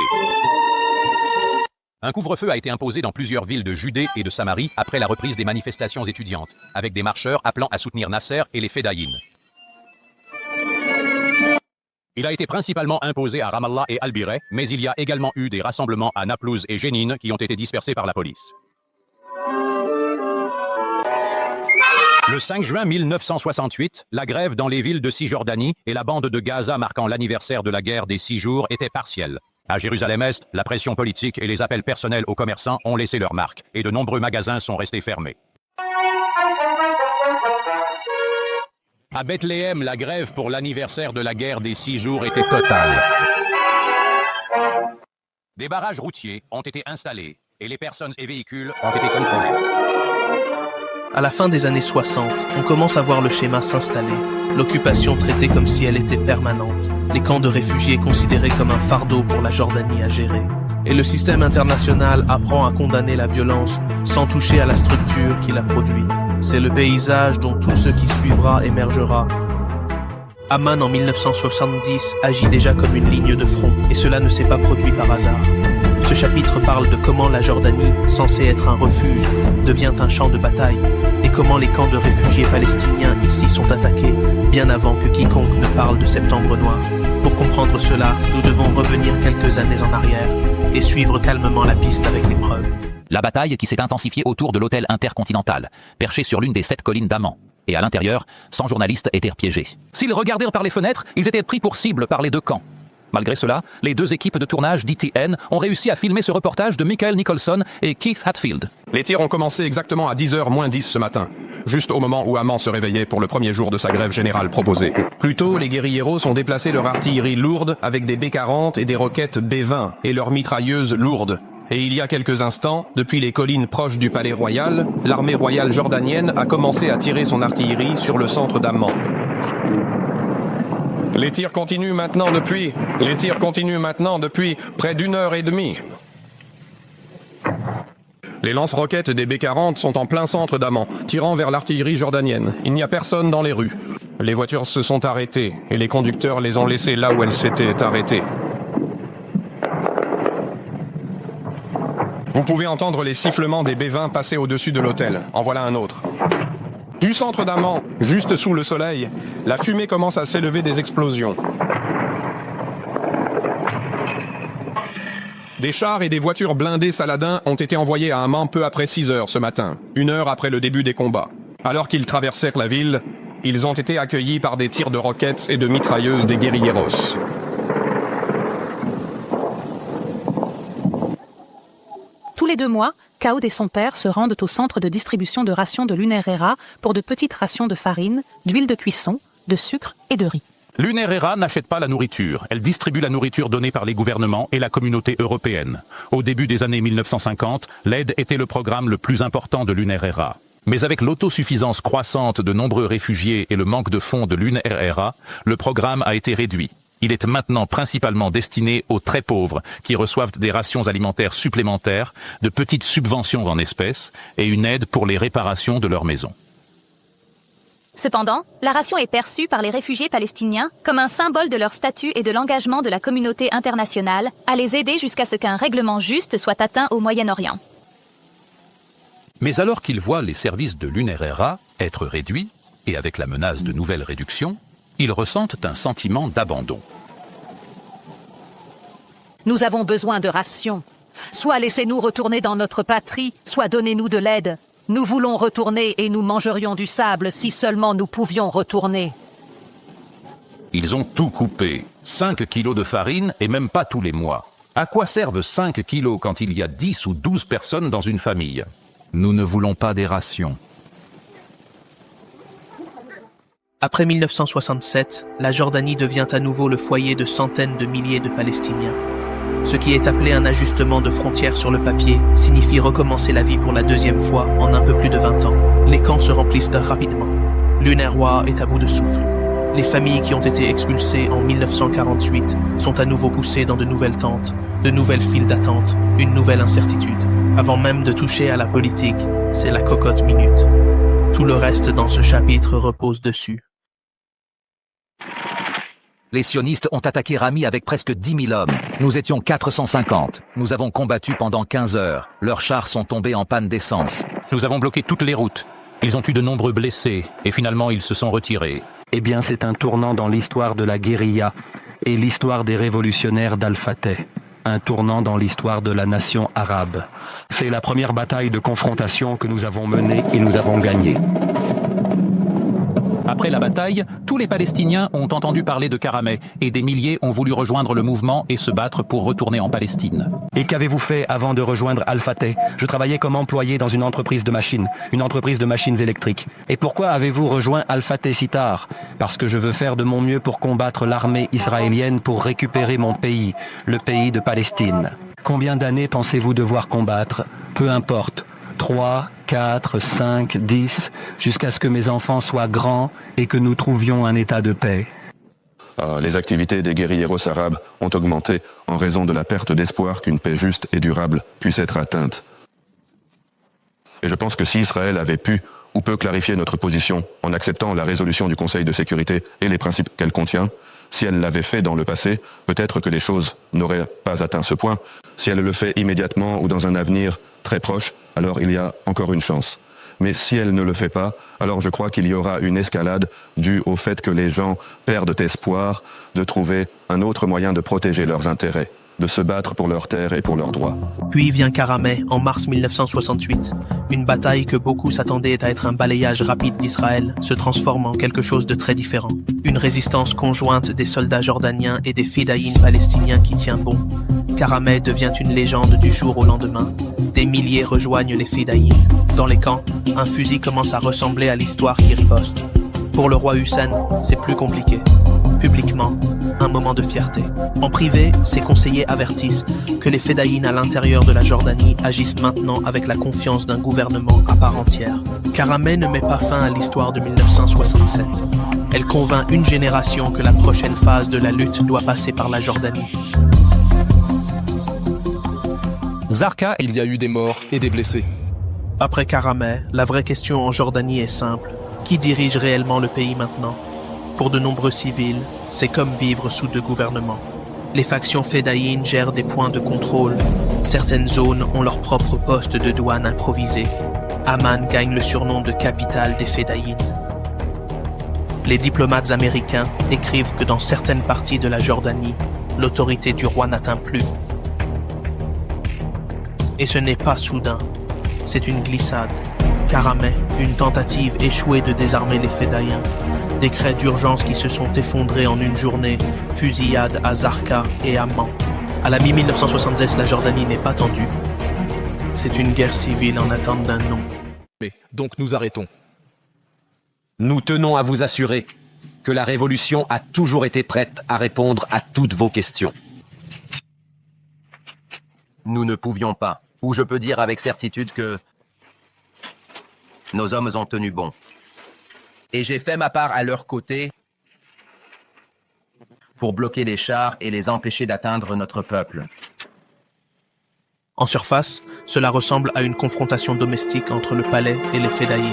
Un couvre-feu a été imposé dans plusieurs villes de Judée et de Samarie après la reprise des manifestations étudiantes, avec des marcheurs appelant à soutenir Nasser et les Fédaïn. Il a été principalement imposé à Ramallah et Al-Bireh, mais il y a également eu des rassemblements à Naplouse et Jénine qui ont été dispersés par la police. Le 5 juin 1968, la grève dans les villes de Cisjordanie et la bande de Gaza marquant l'anniversaire de la guerre des 6 jours était partielle. À Jérusalem-Est, la pression politique et les appels personnels aux commerçants ont laissé leur marque, et de nombreux magasins sont restés fermés. À Bethléem, la grève pour l'anniversaire de la guerre des 6 jours était totale. Des barrages routiers ont été installés et les personnes et véhicules ont été contrôlés. À la fin des années 60, on commence à voir le schéma s'installer, l'occupation traitée comme si elle était permanente, les camps de réfugiés considérés comme un fardeau pour la Jordanie à gérer. Et le système international apprend à condamner la violence sans toucher à la structure qui la produit. C'est le paysage dont tout ce qui suivra émergera. Amman en 1970 agit déjà comme une ligne de front, et cela ne s'est pas produit par hasard. Ce chapitre parle de comment la Jordanie, censée être un refuge, devient un champ de bataille, et comment les camps de réfugiés palestiniens ici sont attaqués, bien avant que quiconque ne parle de Septembre Noir. Pour comprendre cela, nous devons revenir quelques années en arrière, et suivre calmement la piste avec les preuves. La bataille qui s'est intensifiée autour de l'hôtel intercontinental, perché sur l'une des 7 collines d'Amman. Et à l'intérieur, 100 journalistes étaient piégés. S'ils regardaient par les fenêtres, ils étaient pris pour cible par les 2 camps. Malgré cela, les 2 équipes de tournage d'ETN ont réussi à filmer ce reportage de Michael Nicholson et Keith Hatfield. Les tirs ont commencé exactement à 10h moins 10 ce matin, juste au moment où Amman se réveillait pour le premier jour de sa grève générale proposée. Plus tôt, les guérilleros ont déplacé leur artillerie lourde avec des B-40 et des roquettes B-20 et leurs mitrailleuses lourdes. Et il y a quelques instants, depuis les collines proches du palais royal, l'armée royale jordanienne a commencé à tirer son artillerie sur le centre d'Amman. Les tirs continuent maintenant depuis près d'1h30. Les lance-roquettes des B-40 sont en plein centre d'Amman, tirant vers l'artillerie jordanienne. Il n'y a personne dans les rues. Les voitures se sont arrêtées et les conducteurs les ont laissées là où elles s'étaient arrêtées. Vous pouvez entendre les sifflements des B-20 passer au-dessus de l'hôtel. En voilà un autre. Du centre d'Amman, juste sous le soleil, la fumée commence à s'élever des explosions. Des chars et des voitures blindées Saladin ont été envoyés à Amman peu après 6 heures ce matin, 1 heure après le début des combats. Alors qu'ils traversèrent la ville, ils ont été accueillis par des tirs de roquettes et de mitrailleuses des guérilleros. Tous les 2 mois, Kaoud et son père se rendent au centre de distribution de rations de l'UNRWA pour de petites rations de farine, d'huile de cuisson, de sucre et de riz. L'UNRWA n'achète pas la nourriture, elle distribue la nourriture donnée par les gouvernements et la communauté européenne. Au début des années 1950, l'aide était le programme le plus important de l'UNRWA. Mais avec l'autosuffisance croissante de nombreux réfugiés et le manque de fonds de l'UNRWA, le programme a été réduit. Il est maintenant principalement destiné aux très pauvres qui reçoivent des rations alimentaires supplémentaires, de petites subventions en espèces et une aide pour les réparations de leur maison. Cependant, la ration est perçue par les réfugiés palestiniens comme un symbole de leur statut et de l'engagement de la communauté internationale à les aider jusqu'à ce qu'un règlement juste soit atteint au Moyen-Orient. Mais alors qu'ils voient les services de l'UNRWA être réduits, et avec la menace de nouvelles réductions, ils ressentent un sentiment d'abandon. Nous avons besoin de rations. Soit laissez-nous retourner dans notre patrie, soit donnez-nous de l'aide. Nous voulons retourner et nous mangerions du sable si seulement nous pouvions retourner. Ils ont tout coupé. 5 kilos de farine et même pas tous les mois. À quoi servent 5 kilos quand il y a 10 ou 12 personnes dans une famille? Nous ne voulons pas des rations. Après 1967, la Jordanie devient à nouveau le foyer de centaines de milliers de Palestiniens. Ce qui est appelé un ajustement de frontières sur le papier signifie recommencer la vie pour la 2e fois en un peu plus de 20 ans. Les camps se remplissent rapidement. L'UNRWA est à bout de souffle. Les familles qui ont été expulsées en 1948 sont à nouveau poussées dans de nouvelles tentes, de nouvelles files d'attente, une nouvelle incertitude. Avant même de toucher à la politique, c'est la cocotte minute. Tout le reste dans ce chapitre repose dessus. Les sionistes ont attaqué Rami avec presque 10 000 hommes. Nous étions 450. Nous avons combattu pendant 15 heures. Leurs chars sont tombés en panne d'essence. Nous avons bloqué toutes les routes. Ils ont eu de nombreux blessés et finalement ils se sont retirés. Eh bien, c'est un tournant dans l'histoire de la guérilla et l'histoire des révolutionnaires d'Al-Fateh. Un tournant dans l'histoire de la nation arabe. C'est la première bataille de confrontation que nous avons menée et nous avons gagné. Après la bataille, tous les Palestiniens ont entendu parler de Karameh et des milliers ont voulu rejoindre le mouvement et se battre pour retourner en Palestine. Et qu'avez-vous fait avant de rejoindre Al-Fateh? Je travaillais comme employé dans une entreprise de machines électriques. Et pourquoi avez-vous rejoint Al-Fateh si tard? Parce que je veux faire de mon mieux pour combattre l'armée israélienne pour récupérer mon pays, le pays de Palestine. Combien d'années pensez-vous devoir combattre? Peu importe. 3, 4, 5, 10, jusqu'à ce que mes enfants soient grands et que nous trouvions un état de paix. Les activités des guérilleros arabes ont augmenté en raison de la perte d'espoir qu'une paix juste et durable puisse être atteinte. Et je pense que si Israël avait pu ou peut clarifier notre position en acceptant la résolution du Conseil de sécurité et les principes qu'elle contient, si elle l'avait fait dans le passé, peut-être que les choses n'auraient pas atteint ce point. Si elle le fait immédiatement ou dans un avenir très proche, alors il y a encore une chance. Mais si elle ne le fait pas, alors je crois qu'il y aura une escalade due au fait que les gens perdent espoir de trouver un autre moyen de protéger leurs intérêts, de se battre pour leurs terres et pour leurs droits. Puis vient Karameh en mars 1968. Une bataille que beaucoup s'attendaient à être un balayage rapide d'Israël se transforme en quelque chose de très différent. Une résistance conjointe des soldats jordaniens et des fidaïns palestiniens qui tient bon. Karameh devient une légende du jour au lendemain. Des milliers rejoignent les fidaïns. Dans les camps, un fusil commence à ressembler à l'histoire qui riposte. Pour le roi Hussein, c'est plus compliqué. Publiquement, un moment de fierté. En privé, ses conseillers avertissent que les Fédayines à l'intérieur de la Jordanie agissent maintenant avec la confiance d'un gouvernement à part entière. Karameh ne met pas fin à l'histoire de 1967. Elle convainc une génération que la prochaine phase de la lutte doit passer par la Jordanie. Zarqa, il y a eu des morts et des blessés. Après Karameh, la vraie question en Jordanie est simple. Qui dirige réellement le pays maintenant ? Pour de nombreux civils, c'est comme vivre sous deux gouvernements. Les factions fédayines gèrent des points de contrôle. Certaines zones ont leur propre poste de douane improvisé. Amman gagne le surnom de capitale des fédayines. Les diplomates américains écrivent que dans certaines parties de la Jordanie, l'autorité du roi n'atteint plus. Et ce n'est pas soudain, c'est une glissade. Karameh, une tentative échouée de désarmer les Fédayins. Décrets d'urgence qui se sont effondrés en une journée, fusillades à Zarqa et Amman. À la mi-1970, la Jordanie n'est pas tendue. C'est une guerre civile en attente d'un nom. Donc nous arrêtons. Nous tenons à vous assurer que la Révolution a toujours été prête à répondre à toutes vos questions. Nous ne pouvions pas, ou je peux dire avec certitude que nos hommes ont tenu bon. Et j'ai fait ma part à leur côté pour bloquer les chars et les empêcher d'atteindre notre peuple. En surface, cela ressemble à une confrontation domestique entre le palais et les Fédayines.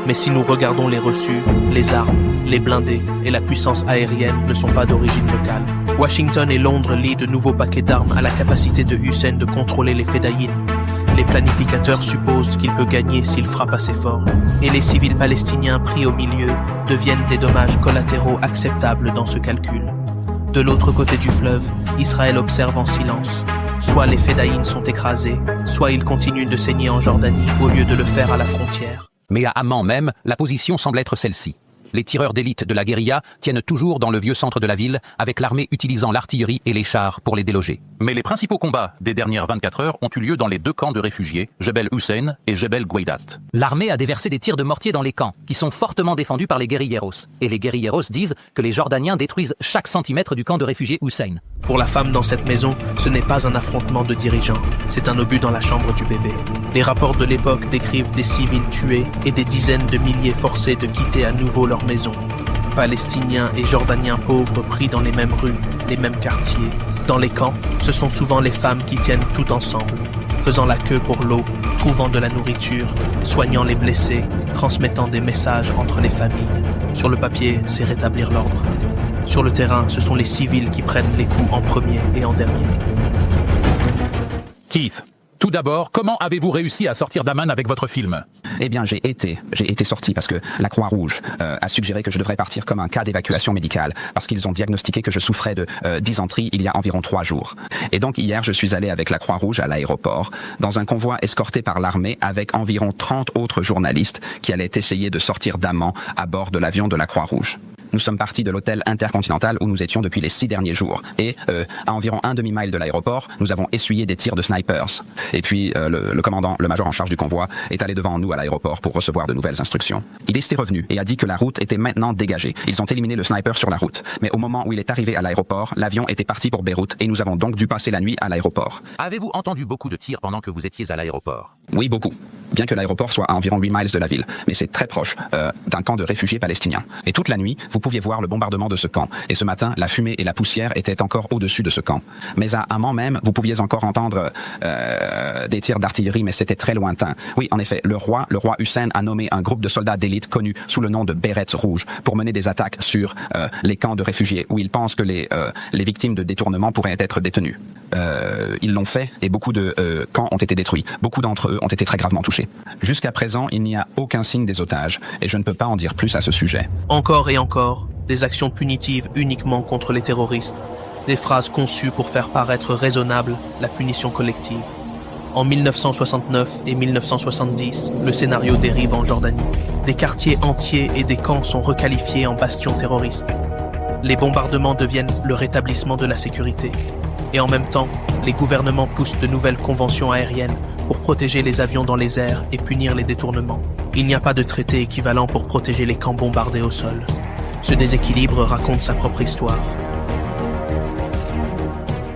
Mais si nous regardons les reçus, les armes, les blindés et la puissance aérienne ne sont pas d'origine locale. Washington et Londres lient de nouveaux paquets d'armes à la capacité de Hussein de contrôler les Fédayines. Les planificateurs supposent qu'il peut gagner s'il frappe assez fort. Et les civils palestiniens pris au milieu deviennent des dommages collatéraux acceptables dans ce calcul. De l'autre côté du fleuve, Israël observe en silence. Soit les Fédayines sont écrasés, soit ils continuent de saigner en Jordanie au lieu de le faire à la frontière. Mais à Amman même, la position semble être celle-ci. Les tireurs d'élite de la guérilla tiennent toujours dans le vieux centre de la ville, avec l'armée utilisant l'artillerie et les chars pour les déloger. Mais les principaux combats des dernières 24 heures ont eu lieu dans les deux camps de réfugiés, Jebel Hussein et Jebel Gouidat. L'armée a déversé des tirs de mortier dans les camps, qui sont fortement défendus par les guérilleros. Et les guérilleros disent que les Jordaniens détruisent chaque centimètre du camp de réfugiés Hussein. Pour la femme dans cette maison, ce n'est pas un affrontement de dirigeants, c'est un obus dans la chambre du bébé. Les rapports de l'époque décrivent des civils tués et des dizaines de milliers forcés de quitter à nouveau leur maison. Palestiniens et Jordaniens pauvres pris dans les mêmes rues, les mêmes quartiers. Dans les camps, ce sont souvent les femmes qui tiennent tout ensemble, faisant la queue pour l'eau, trouvant de la nourriture, soignant les blessés, transmettant des messages entre les familles. Sur le papier, c'est rétablir l'ordre. Sur le terrain, ce sont les civils qui prennent les coups en premier et en dernier. Keith, tout d'abord, comment avez-vous réussi à sortir d'Amman avec votre film ? Eh bien, j'ai été sorti parce que la Croix-Rouge a suggéré que je devrais partir comme un cas d'évacuation médicale parce qu'ils ont diagnostiqué que je souffrais de dysenterie il y a environ 3 jours. Et donc hier, je suis allé avec la Croix-Rouge à l'aéroport dans un convoi escorté par l'armée avec environ 30 autres journalistes qui allaient essayer de sortir d'Amman à bord de l'avion de la Croix-Rouge. Nous sommes partis de l'hôtel Intercontinental où nous étions depuis les 6 derniers jours. Et à environ un demi-mile de l'aéroport, nous avons essuyé des tirs de snipers. Et puis le commandant, le major en charge du convoi, est allé devant nous à l'aéroport pour recevoir de nouvelles instructions. Il est revenu et a dit que la route était maintenant dégagée. Ils ont éliminé le sniper sur la route. Mais au moment où il est arrivé à l'aéroport, l'avion était parti pour Beyrouth et nous avons donc dû passer la nuit à l'aéroport. Avez-vous entendu beaucoup de tirs pendant que vous étiez à l'aéroport ? Oui, beaucoup. Bien que l'aéroport soit à environ 8 miles de la ville. Mais c'est très proche d'un camp de réfugiés palestiniens. Et toute la nuit, vous pouviez voir le bombardement de ce camp. Et ce matin, la fumée et la poussière étaient encore au-dessus de ce camp. Mais à Amman même, vous pouviez encore entendre des tirs d'artillerie, mais c'était très lointain. Oui, en effet, le roi Hussein a nommé un groupe de soldats d'élite connus sous le nom de Bérets rouges pour mener des attaques sur les camps de réfugiés où il pense que les victimes de détournement pourraient être détenues. Ils l'ont fait et beaucoup de camps ont été détruits. Beaucoup d'entre eux ont été très gravement touchés. Jusqu'à présent, il n'y a aucun signe des otages et je ne peux pas en dire plus à ce sujet. Encore et encore, des actions punitives uniquement contre les terroristes, des phrases conçues pour faire paraître raisonnable la punition collective. En 1969 et 1970, le scénario dérive en Jordanie. Des quartiers entiers et des camps sont requalifiés en bastions terroristes. Les bombardements deviennent le rétablissement de la sécurité. Et en même temps, les gouvernements poussent de nouvelles conventions aériennes pour protéger les avions dans les airs et punir les détournements. Il n'y a pas de traité équivalent pour protéger les camps bombardés au sol. Ce déséquilibre raconte sa propre histoire.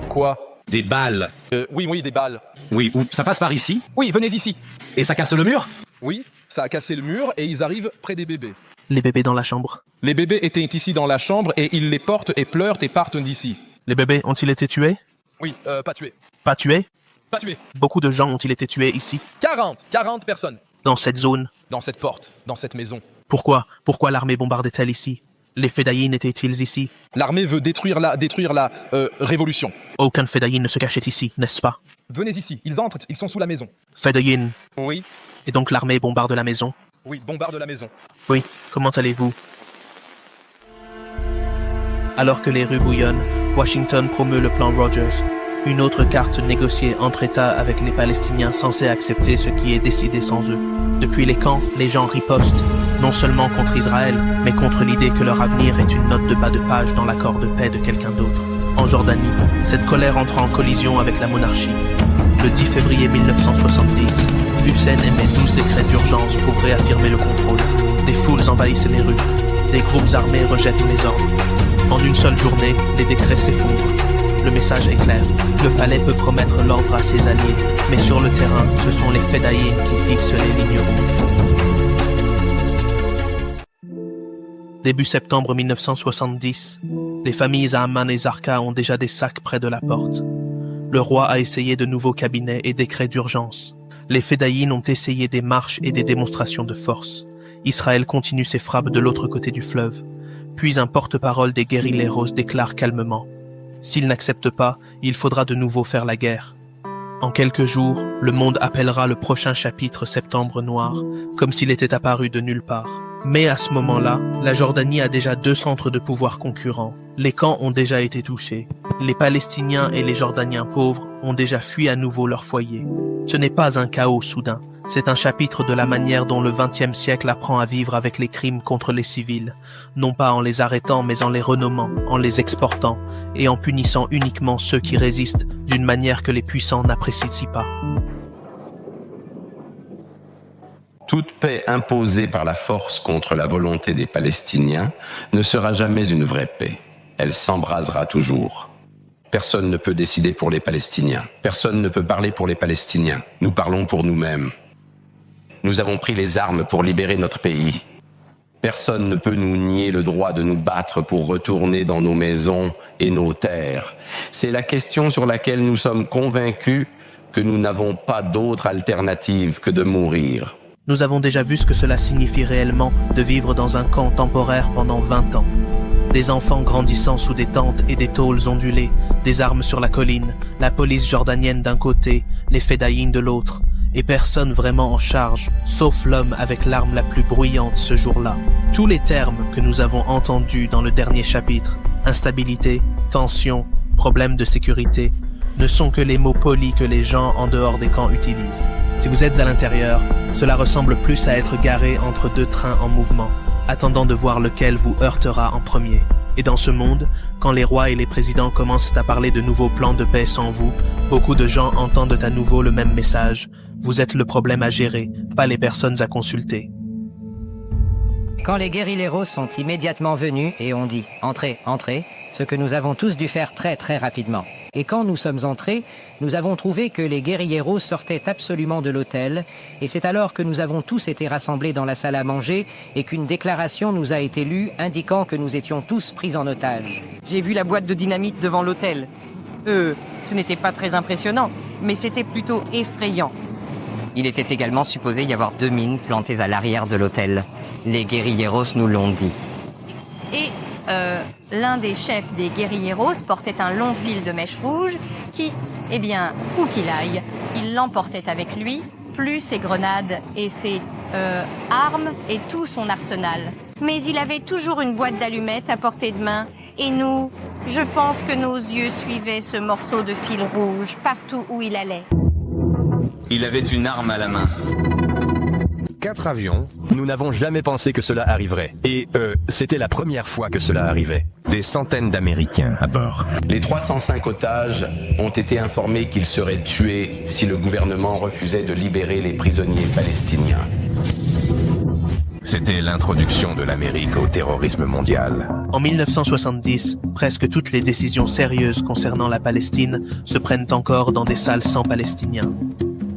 Quoi? Des balles. Oui, des balles. Oui, ça passe par ici? Oui, venez ici. Et ça casse le mur? Oui, ça a cassé le mur et ils arrivent près des bébés. Les bébés dans la chambre. Les bébés étaient ici dans la chambre et ils les portent et pleurent et partent d'ici. Les bébés ont-ils été tués? Oui, pas tués. Pas tués? Pas tués. Beaucoup de gens ont-ils été tués ici? 40 personnes. Dans cette zone? Dans cette porte, dans cette maison. Pourquoi l'armée bombardait-elle ici? Les Fédayines étaient-ils ici? L'armée veut détruire la révolution. Aucun Fédayine ne se cachait ici, n'est-ce pas? Venez ici, ils entrent, ils sont sous la maison. Fédayine. Oui. Et donc l'armée bombarde la maison? Oui, bombarde la maison. Oui, comment allez-vous? Alors que les rues bouillonnent, Washington promeut le plan Rogers, une autre carte négociée entre États avec les Palestiniens censés accepter ce qui est décidé sans eux. Depuis les camps, les gens ripostent, non seulement contre Israël, mais contre l'idée que leur avenir est une note de bas de page dans l'accord de paix de quelqu'un d'autre. En Jordanie, cette colère entre en collision avec la monarchie. Le 10 février 1970, Hussein émet 12 décrets d'urgence pour réaffirmer le contrôle. Des foules envahissent les rues. Des groupes armés rejettent les ordres. En une seule journée, les décrets s'effondrent. Le message est clair. Le palais peut promettre l'ordre à ses alliés, mais sur le terrain, ce sont les Fédayines qui fixent les lignes rouges. Début septembre 1970, les familles à Amman et Zarqa ont déjà des sacs près de la porte. Le roi a essayé de nouveaux cabinets et décrets d'urgence. Les Fédayines ont essayé des marches et des démonstrations de force. Israël continue ses frappes de l'autre côté du fleuve. Puis un porte-parole des guérilleros déclare calmement: s'ils n'acceptent pas, il faudra de nouveau faire la guerre. En quelques jours, le monde appellera le prochain chapitre Septembre Noir, comme s'il était apparu de nulle part. Mais à ce moment-là, la Jordanie a déjà 2 centres de pouvoir concurrents. Les camps ont déjà été touchés. Les Palestiniens et les Jordaniens pauvres ont déjà fui à nouveau leur foyer. Ce n'est pas un chaos soudain. C'est un chapitre de la manière dont le XXe siècle apprend à vivre avec les crimes contre les civils, non pas en les arrêtant mais en les renommant, en les exportant et en punissant uniquement ceux qui résistent d'une manière que les puissants n'apprécient pas. Toute paix imposée par la force contre la volonté des Palestiniens ne sera jamais une vraie paix. Elle s'embrasera toujours. Personne ne peut décider pour les Palestiniens. Personne ne peut parler pour les Palestiniens. Nous parlons pour nous-mêmes. Nous avons pris les armes pour libérer notre pays. Personne ne peut nous nier le droit de nous battre pour retourner dans nos maisons et nos terres. C'est la question sur laquelle nous sommes convaincus que nous n'avons pas d'autre alternative que de mourir. Nous avons déjà vu ce que cela signifie réellement de vivre dans un camp temporaire pendant 20 ans. Des enfants grandissant sous des tentes et des tôles ondulées, des armes sur la colline, la police jordanienne d'un côté, les Fédayines de l'autre, et personne vraiment en charge, sauf l'homme avec l'arme la plus bruyante ce jour-là. Tous les termes que nous avons entendus dans le dernier chapitre, instabilité, tension, problème de sécurité, ne sont que les mots polis que les gens en dehors des camps utilisent. Si vous êtes à l'intérieur, cela ressemble plus à être garé entre 2 trains en mouvement, attendant de voir lequel vous heurtera en premier. Et dans ce monde, quand les rois et les présidents commencent à parler de nouveaux plans de paix sans vous, beaucoup de gens entendent à nouveau le même message. Vous êtes le problème à gérer, pas les personnes à consulter. Quand les guérilleros sont immédiatement venus et ont dit « Entrez, entrez », ce que nous avons tous dû faire très très rapidement. Et quand nous sommes entrés, nous avons trouvé que les guérilleros sortaient absolument de l'hôtel, et c'est alors que nous avons tous été rassemblés dans la salle à manger et qu'une déclaration nous a été lue indiquant que nous étions tous pris en otage. J'ai vu la boîte de dynamite devant l'hôtel. Ce n'était pas très impressionnant, mais c'était plutôt effrayant. Il était également supposé y avoir 2 mines plantées à l'arrière de l'hôtel. Les guérilleros nous l'ont dit. Et l'un des chefs des guérilleros portait un long fil de mèche rouge qui, eh bien, où qu'il aille, il l'emportait avec lui, plus ses grenades et ses armes et tout son arsenal. Mais il avait toujours une boîte d'allumettes à portée de main et nous, je pense que nos yeux suivaient ce morceau de fil rouge partout où il allait. Il avait une arme à la main. 4 avions. Nous n'avons jamais pensé que cela arriverait. Et c'était la première fois que cela arrivait. Des centaines d'Américains à bord. Les 305 otages ont été informés qu'ils seraient tués si le gouvernement refusait de libérer les prisonniers palestiniens. C'était l'introduction de l'Amérique au terrorisme mondial. En 1970, presque toutes les décisions sérieuses concernant la Palestine se prennent encore dans des salles sans Palestiniens.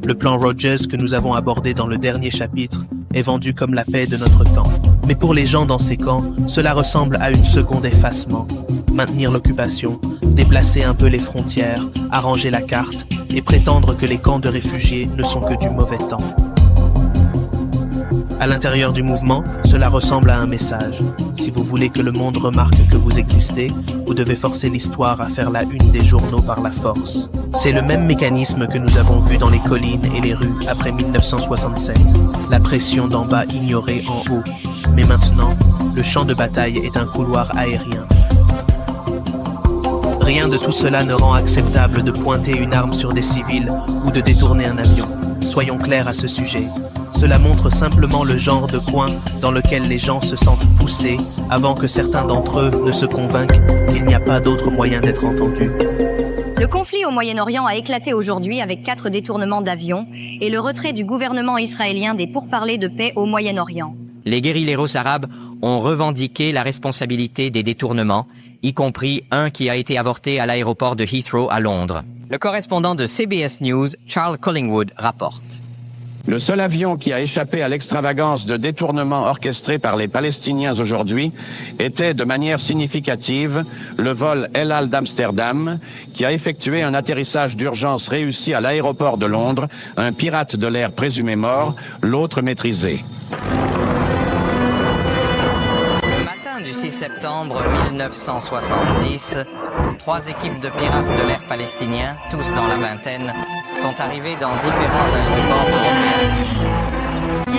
Le plan Rogers que nous avons abordé dans le dernier chapitre est vendu comme la paix de notre temps. Mais pour les gens dans ces camps, cela ressemble à une seconde effacement. Maintenir l'occupation, déplacer un peu les frontières, arranger la carte et prétendre que les camps de réfugiés ne sont que du mauvais temps. À l'intérieur du mouvement, cela ressemble à un message. Si vous voulez que le monde remarque que vous existez, vous devez forcer l'histoire à faire la une des journaux par la force. C'est le même mécanisme que nous avons vu dans les collines et les rues après 1967. La pression d'en bas ignorée en haut. Mais maintenant, le champ de bataille est un couloir aérien. Rien de tout cela ne rend acceptable de pointer une arme sur des civils ou de détourner un avion. Soyons clairs à ce sujet. Cela montre simplement le genre de coin dans lequel les gens se sentent poussés avant que certains d'entre eux ne se convainquent qu'il n'y a pas d'autre moyen d'être entendus. Le conflit au Moyen-Orient a éclaté aujourd'hui avec 4 détournements d'avions et le retrait du gouvernement israélien des pourparlers de paix au Moyen-Orient. Les guérilleros arabes ont revendiqué la responsabilité des détournements, y compris un qui a été avorté à l'aéroport de Heathrow à Londres. Le correspondant de CBS News, Charles Collingwood, rapporte. Le seul avion qui a échappé à l'extravagance de détournement orchestré par les Palestiniens aujourd'hui était, de manière significative, le vol El Al d'Amsterdam, qui a effectué un atterrissage d'urgence réussi à l'aéroport de Londres, un pirate de l'air présumé mort, l'autre maîtrisé. Le matin du 6 septembre 1970, 3 équipes de pirates de l'air palestiniens, tous dans la vingtaine, sont arrivés dans différents aéroports européens.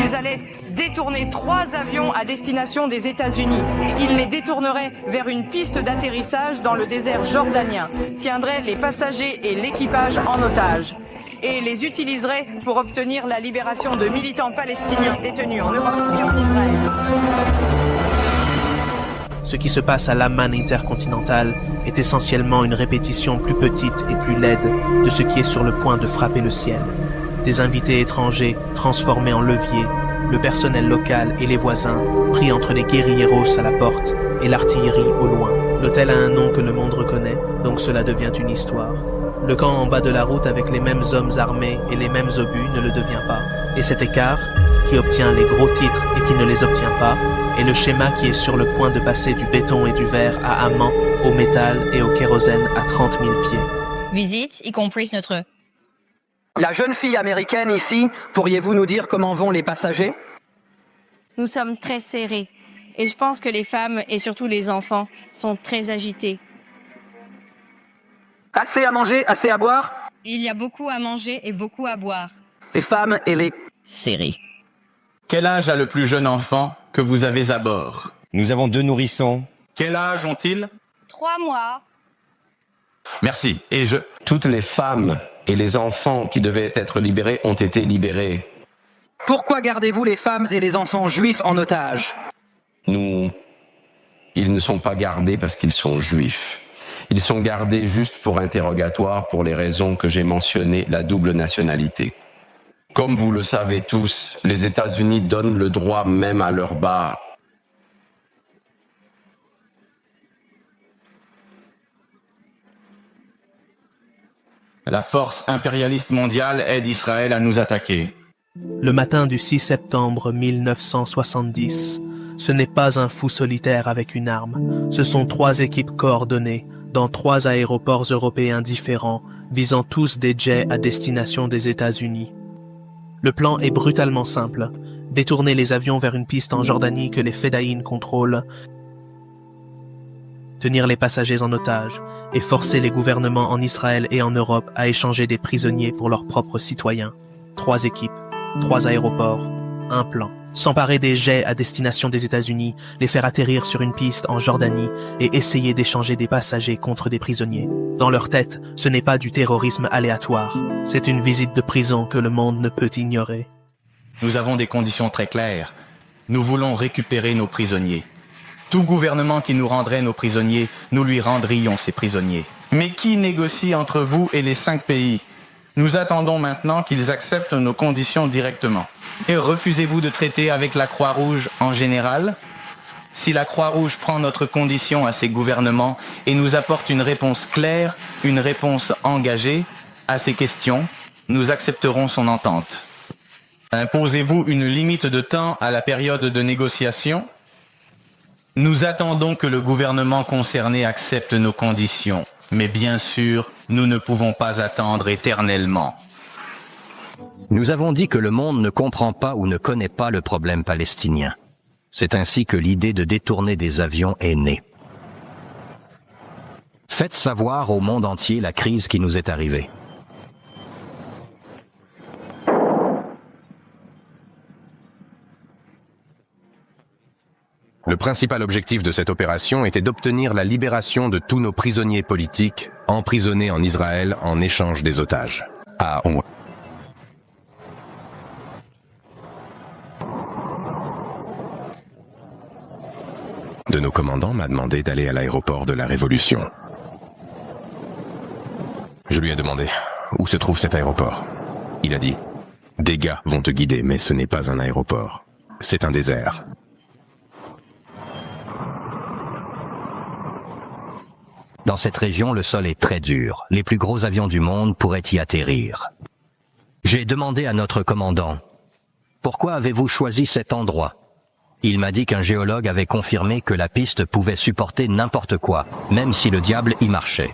Ils allaient détourner 3 avions à destination des États-Unis. Ils les détourneraient vers une piste d'atterrissage dans le désert jordanien, tiendraient les passagers et l'équipage en otage et les utiliserait pour obtenir la libération de militants palestiniens détenus en Europe et en Israël. Ce qui se passe à l'Amman intercontinental est essentiellement une répétition plus petite et plus laide de ce qui est sur le point de frapper le ciel. Des invités étrangers transformés en leviers, le personnel local et les voisins pris entre les guérilleros à la porte et l'artillerie au loin. L'hôtel a un nom que le monde reconnaît, donc cela devient une histoire. Le camp en bas de la route avec les mêmes hommes armés et les mêmes obus ne le devient pas. Et cet écart, qui obtient les gros titres et qui ne les obtient pas, est le schéma qui est sur le point de passer du béton et du verre à amont, au métal et au kérosène à 30 000 pieds. Visite, y compris notre... La jeune fille américaine ici, pourriez-vous nous dire comment vont les passagers? Nous sommes très serrés et je pense que les femmes et surtout les enfants sont très agités. Assez à manger, assez à boire? Il y a beaucoup à manger et beaucoup à boire. Les femmes et les... Serrés. Quel âge a le plus jeune enfant que vous avez à bord? Nous avons 2 nourrissons. Quel âge ont-ils? 3 mois. Merci. Toutes les femmes et les enfants qui devaient être libérés ont été libérés. Pourquoi gardez-vous les femmes et les enfants juifs en otage? Ils ne sont pas gardés parce qu'ils sont juifs. Ils sont gardés juste pour interrogatoire pour les raisons que j'ai mentionnées, la double nationalité. Comme vous le savez tous, les États-Unis donnent le droit même à leur bar. La force impérialiste mondiale aide Israël à nous attaquer. Le matin du 6 septembre 1970, ce n'est pas un fou solitaire avec une arme. Ce sont 3 équipes coordonnées dans 3 aéroports européens différents, visant tous des jets à destination des États-Unis. Le plan est brutalement simple. Détourner les avions vers une piste en Jordanie que les Fedaïn contrôlent, tenir les passagers en otage et forcer les gouvernements en Israël et en Europe à échanger des prisonniers pour leurs propres citoyens. 3 équipes, 3 aéroports, un plan. S'emparer des jets à destination des États-Unis, les faire atterrir sur une piste en Jordanie et essayer d'échanger des passagers contre des prisonniers. Dans leur tête, ce n'est pas du terrorisme aléatoire. C'est une visite de prison que le monde ne peut ignorer. Nous avons des conditions très claires. Nous voulons récupérer nos prisonniers. Tout gouvernement qui nous rendrait nos prisonniers, nous lui rendrions ces prisonniers. Mais qui négocie entre vous et les 5 pays? Nous attendons maintenant qu'ils acceptent nos conditions directement. Et refusez-vous de traiter avec la Croix-Rouge en général ? Si la Croix-Rouge prend notre condition à ses gouvernements et nous apporte une réponse claire, une réponse engagée à ces questions, nous accepterons son entente. Imposez-vous une limite de temps à la période de négociation ? Nous attendons que le gouvernement concerné accepte nos conditions, mais bien sûr, nous ne pouvons pas attendre éternellement. Nous avons dit que le monde ne comprend pas ou ne connaît pas le problème palestinien. C'est ainsi que l'idée de détourner des avions est née. Faites savoir au monde entier la crise qui nous est arrivée. Le principal objectif de cette opération était d'obtenir la libération de tous nos prisonniers politiques emprisonnés en Israël en échange des otages. De nos commandants m'a demandé d'aller à l'aéroport de la Révolution. Je lui ai demandé où se trouve cet aéroport. Il a dit « Des gars vont te guider, mais ce n'est pas un aéroport. C'est un désert. » Dans cette région, le sol est très dur. Les plus gros avions du monde pourraient y atterrir. J'ai demandé à notre commandant, « Pourquoi avez-vous choisi cet endroit ?» Il m'a dit qu'un géologue avait confirmé que la piste pouvait supporter n'importe quoi, même si le diable y marchait.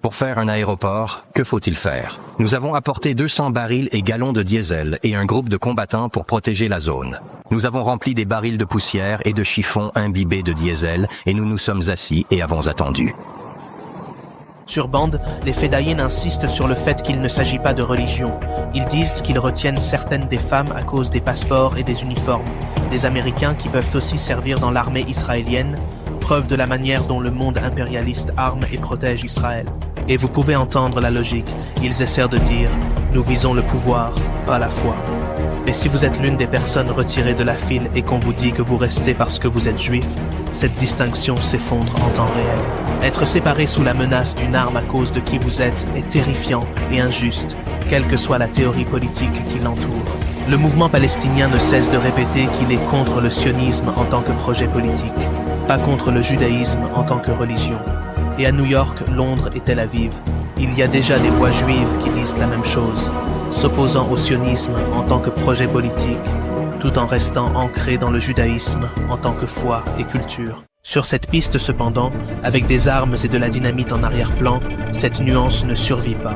Pour faire un aéroport, que faut-il faire? Nous avons apporté 200 barils et gallons de diesel et un groupe de combattants pour protéger la zone. Nous avons rempli des barils de poussière et de chiffons imbibés de diesel et nous nous sommes assis et avons attendu. Sur bande, les Fedayeen insistent sur le fait qu'il ne s'agit pas de religion. Ils disent qu'ils retiennent certaines des femmes à cause des passeports et des uniformes. Des Américains qui peuvent aussi servir dans l'armée israélienne, preuve de la manière dont le monde impérialiste arme et protège Israël. Et vous pouvez entendre la logique. Ils essaient de dire « Nous visons le pouvoir, pas la foi ». Mais si vous êtes l'une des personnes retirées de la file et qu'on vous dit que vous restez parce que vous êtes juif, cette distinction s'effondre en temps réel. Être séparé sous la menace d'une arme à cause de qui vous êtes est terrifiant et injuste, quelle que soit la théorie politique qui l'entoure. Le mouvement palestinien ne cesse de répéter qu'il est contre le sionisme en tant que projet politique, pas contre le judaïsme en tant que religion. Et à New York, Londres et Tel Aviv, il y a déjà des voix juives qui disent la même chose, s'opposant au sionisme en tant que projet politique, tout en restant ancrés dans le judaïsme en tant que foi et culture. Sur cette piste cependant, avec des armes et de la dynamite en arrière-plan, cette nuance ne survit pas.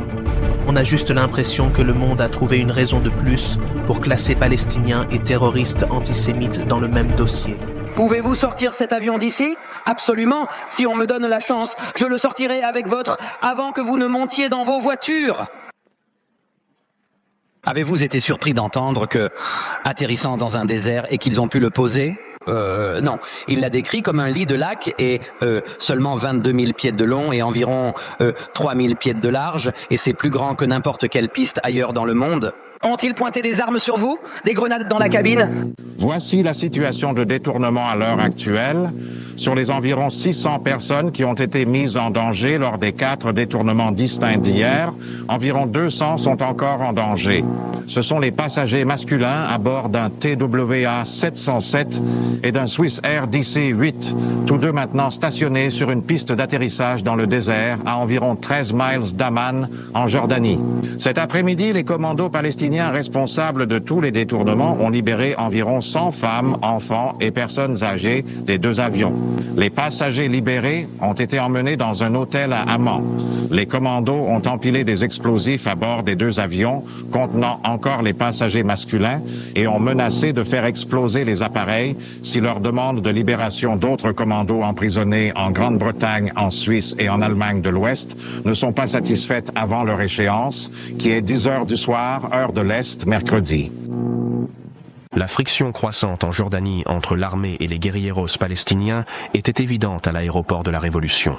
On a juste l'impression que le monde a trouvé une raison de plus pour classer Palestiniens et terroristes antisémites dans le même dossier. Pouvez-vous sortir cet avion d'ici ? Absolument. Si on me donne la chance, je le sortirai avec votre avant que vous ne montiez dans vos voitures. Avez-vous été surpris d'entendre que, atterrissant dans un désert et qu'ils ont pu le poser ? Non. Il l'a décrit comme un lit de lac et seulement 22 000 pieds de long et environ 3 000 pieds de large, et c'est plus grand que n'importe quelle piste ailleurs dans le monde. Ont-ils pointé des armes sur vous? Des grenades dans la cabine? Voici la situation de détournement à l'heure actuelle. Sur les environ 600 personnes qui ont été mises en danger lors des 4 détournements distincts d'hier, environ 200 sont encore en danger. Ce sont les passagers masculins à bord d'un TWA 707 et d'un Swiss Air DC-8, tous deux maintenant stationnés sur une piste d'atterrissage dans le désert à environ 13 miles d'Amman, en Jordanie. Cet après-midi, les commandos palestiniens responsables de tous les détournements ont libéré environ 100 femmes, enfants et personnes âgées des 2 avions. Les passagers libérés ont été emmenés dans un hôtel à Amman. Les commandos ont empilé des explosifs à bord des 2 avions contenant encore les passagers masculins et ont menacé de faire exploser les appareils si leur demande de libération d'autres commandos emprisonnés en Grande-Bretagne, en Suisse et en Allemagne de l'Ouest ne sont pas satisfaites avant leur échéance, qui est 10 heures du soir, heure de l'Est, mercredi. La friction croissante en Jordanie entre l'armée et les guérilleros palestiniens était évidente à l'aéroport de la Révolution.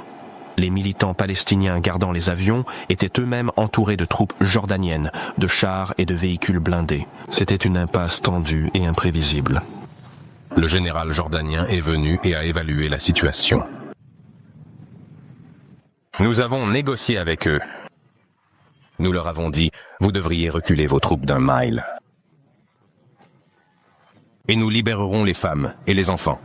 Les militants palestiniens gardant les avions étaient eux-mêmes entourés de troupes jordaniennes, de chars et de véhicules blindés. C'était une impasse tendue et imprévisible. Le général jordanien est venu et a évalué la situation. Nous avons négocié avec eux. Nous leur avons dit, vous devriez reculer vos troupes d'1 mile. Et nous libérerons les femmes et les enfants.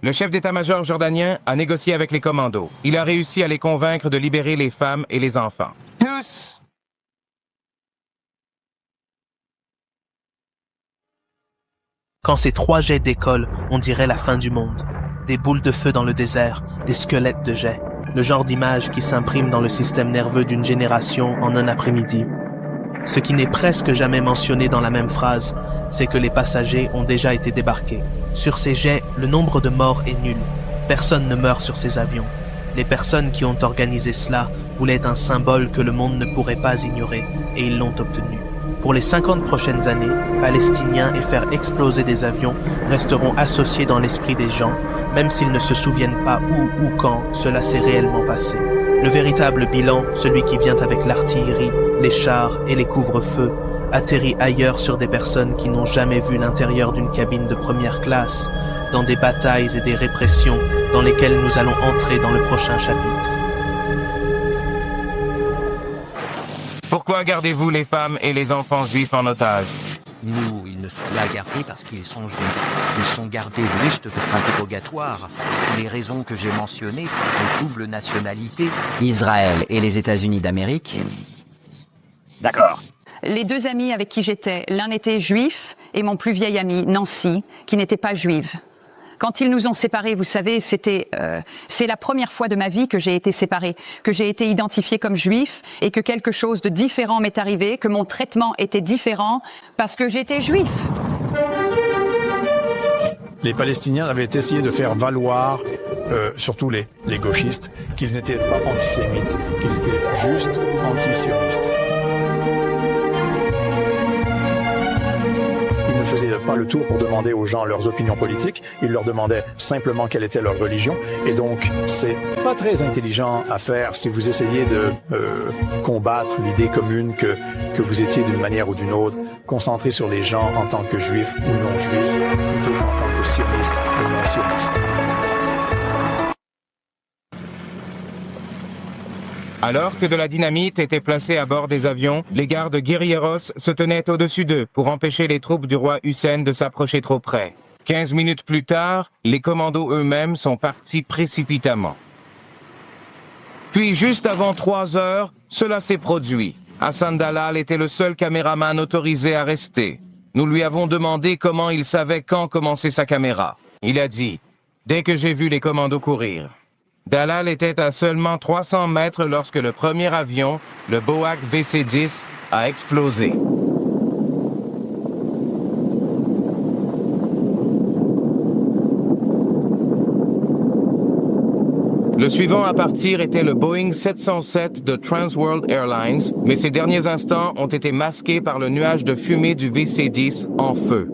Le chef d'état-major jordanien a négocié avec les commandos. Il a réussi à les convaincre de libérer les femmes et les enfants. Tous! Quand ces 3 jets décollent, on dirait la fin du monde. Des boules de feu dans le désert, des squelettes de jets. Le genre d'image qui s'imprime dans le système nerveux d'une génération en un après-midi. Ce qui n'est presque jamais mentionné dans la même phrase, c'est que les passagers ont déjà été débarqués. Sur ces jets, le nombre de morts est nul. Personne ne meurt sur ces avions. Les personnes qui ont organisé cela voulaient un symbole que le monde ne pourrait pas ignorer, et ils l'ont obtenu. Pour les 50 prochaines années, Palestiniens et faire exploser des avions resteront associés dans l'esprit des gens, même s'ils ne se souviennent pas où ou quand cela s'est réellement passé. Le véritable bilan, celui qui vient avec l'artillerie, les chars et les couvre-feux, atterrit ailleurs sur des personnes qui n'ont jamais vu l'intérieur d'une cabine de première classe, dans des batailles et des répressions dans lesquelles nous allons entrer dans le prochain chapitre. Pourquoi gardez-vous les femmes et les enfants juifs en otage? Nous, ils ne sont pas gardés parce qu'ils sont juifs. Ils sont gardés juste pour interrogatoire. Les raisons que j'ai mentionnées sont de double nationalité. Israël et les États-Unis d'Amérique. D'accord. Les 2 amis avec qui j'étais, l'un était juif et mon plus vieil ami, Nancy, qui n'était pas juive. Quand ils nous ont séparés, vous savez, c'est la première fois de ma vie que j'ai été séparée, que j'ai été identifiée comme juif et que quelque chose de différent m'est arrivé, que mon traitement était différent parce que j'étais juif. Les Palestiniens avaient essayé de faire valoir, surtout les gauchistes, qu'ils n'étaient pas antisémites, qu'ils étaient juste antisionistes. Ils ne faisaient pas le tour pour demander aux gens leurs opinions politiques, ils leur demandaient simplement quelle était leur religion, et donc c'est pas très intelligent à faire si vous essayez de combattre l'idée commune que vous étiez d'une manière ou d'une autre, concentré sur les gens en tant que juifs ou non juifs, plutôt qu'en tant que sionistes ou non sionistes. Alors que de la dynamite était placée à bord des avions, les gardes guérilleros se tenaient au-dessus d'eux pour empêcher les troupes du roi Hussein de s'approcher trop près. 15 minutes plus tard, les commandos eux-mêmes sont partis précipitamment. Puis juste avant 3 heures, cela s'est produit. Hassan Dallal était le seul caméraman autorisé à rester. Nous lui avons demandé comment il savait quand commencer sa caméra. Il a dit « Dès que j'ai vu les commandos courir ». Dallal était à seulement 300 mètres lorsque le premier avion, le Boeing VC-10, a explosé. Le suivant à partir était le Boeing 707 de Trans World Airlines, mais ces derniers instants ont été masqués par le nuage de fumée du VC-10 en feu.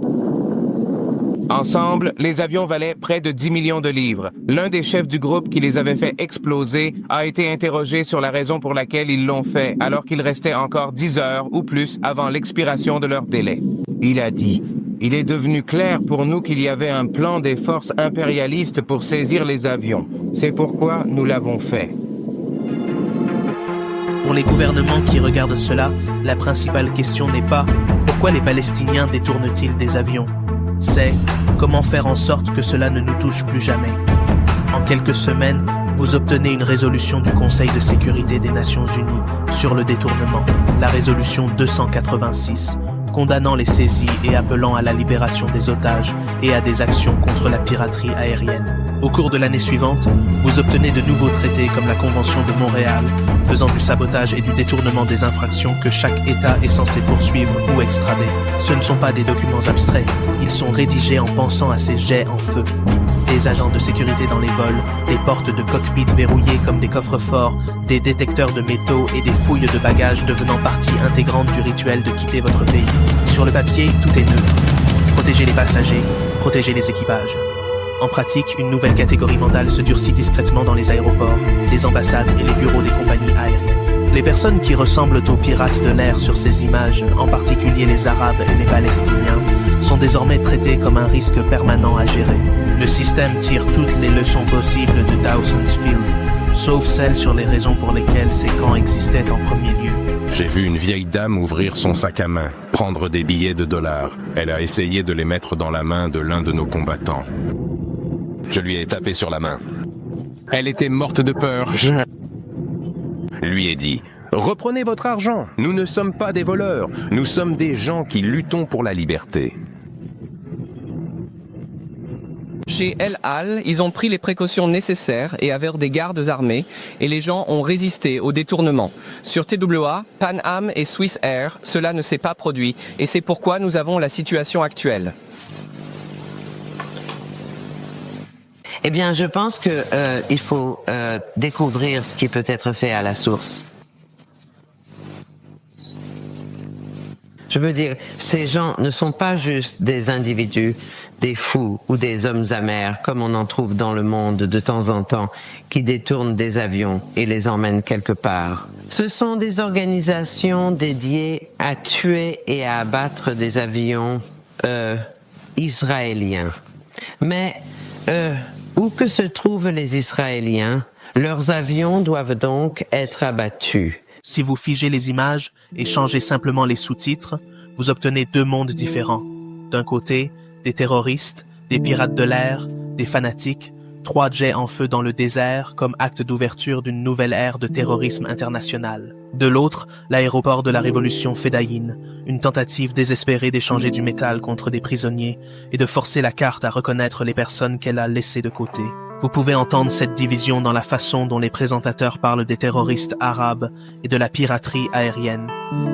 Ensemble, les avions valaient près de 10 millions de livres. L'un des chefs du groupe qui les avait fait exploser a été interrogé sur la raison pour laquelle ils l'ont fait, alors qu'il restait encore 10 heures ou plus avant l'expiration de leur délai. Il a dit « Il est devenu clair pour nous qu'il y avait un plan des forces impérialistes pour saisir les avions. C'est pourquoi nous l'avons fait. » Pour les gouvernements qui regardent cela, la principale question n'est pas « Pourquoi les Palestiniens détournent-ils des avions ?» C'est comment faire en sorte que cela ne nous touche plus jamais. En quelques semaines, vous obtenez une résolution du Conseil de sécurité des Nations Unies sur le détournement, la résolution 286, condamnant les saisies et appelant à la libération des otages et à des actions contre la piraterie aérienne. Au cours de l'année suivante, vous obtenez de nouveaux traités comme la Convention de Montréal, faisant du sabotage et du détournement des infractions que chaque État est censé poursuivre ou extrader. Ce ne sont pas des documents abstraits, ils sont rédigés en pensant à ces jets en feu. Des agents de sécurité dans les vols, des portes de cockpit verrouillées comme des coffres-forts, des détecteurs de métaux et des fouilles de bagages devenant partie intégrante du rituel de quitter votre pays. Sur le papier, tout est neutre. Protégez les passagers, protégez les équipages. En pratique, une nouvelle catégorie mentale se durcit discrètement dans les aéroports, les ambassades et les bureaux des compagnies aériennes. Les personnes qui ressemblent aux pirates de l'air sur ces images, en particulier les Arabes et les Palestiniens, sont désormais traités comme un risque permanent à gérer. Le système tire toutes les leçons possibles de Dawson's Field. sauf celles sur les raisons pour lesquelles ces camps existaient en premier lieu. J'ai vu une vieille dame ouvrir son sac à main, prendre des billets de $. Elle a essayé de les mettre dans la main de l'un de nos combattants. Je lui ai tapé sur la main. Elle était morte de peur. Lui ai dit, reprenez votre argent, nous ne sommes pas des voleurs, nous sommes des gens qui luttons pour la liberté. Chez El Al, ils ont pris les précautions nécessaires et avaient des gardes armés, et les gens ont résisté au détournement. Sur TWA, Pan Am et Swiss Air, cela ne s'est pas produit, et c'est pourquoi nous avons la situation actuelle. Eh bien, je pense que il faut découvrir ce qui peut être fait à la source. Je veux dire, ces gens ne sont pas juste des individus, des fous ou des hommes amers, comme on en trouve dans le monde de temps en temps, qui détournent des avions et les emmènent quelque part. Ce sont des organisations dédiées à tuer et à abattre des avions israéliens. Mais où que se trouvent les Israéliens, leurs avions doivent donc être abattus. Si vous figez les images et changez simplement les sous-titres, vous obtenez deux mondes différents. D'un côté, des terroristes, des pirates de l'air, des fanatiques, 3 jets en feu dans le désert comme acte d'ouverture d'une nouvelle ère de terrorisme international. De l'autre, l'aéroport de la révolution Fedayeen, une tentative désespérée d'échanger du métal contre des prisonniers et de forcer la carte à reconnaître les personnes qu'elle a laissées de côté. Vous pouvez entendre cette division dans la façon dont les présentateurs parlent des terroristes arabes et de la piraterie aérienne,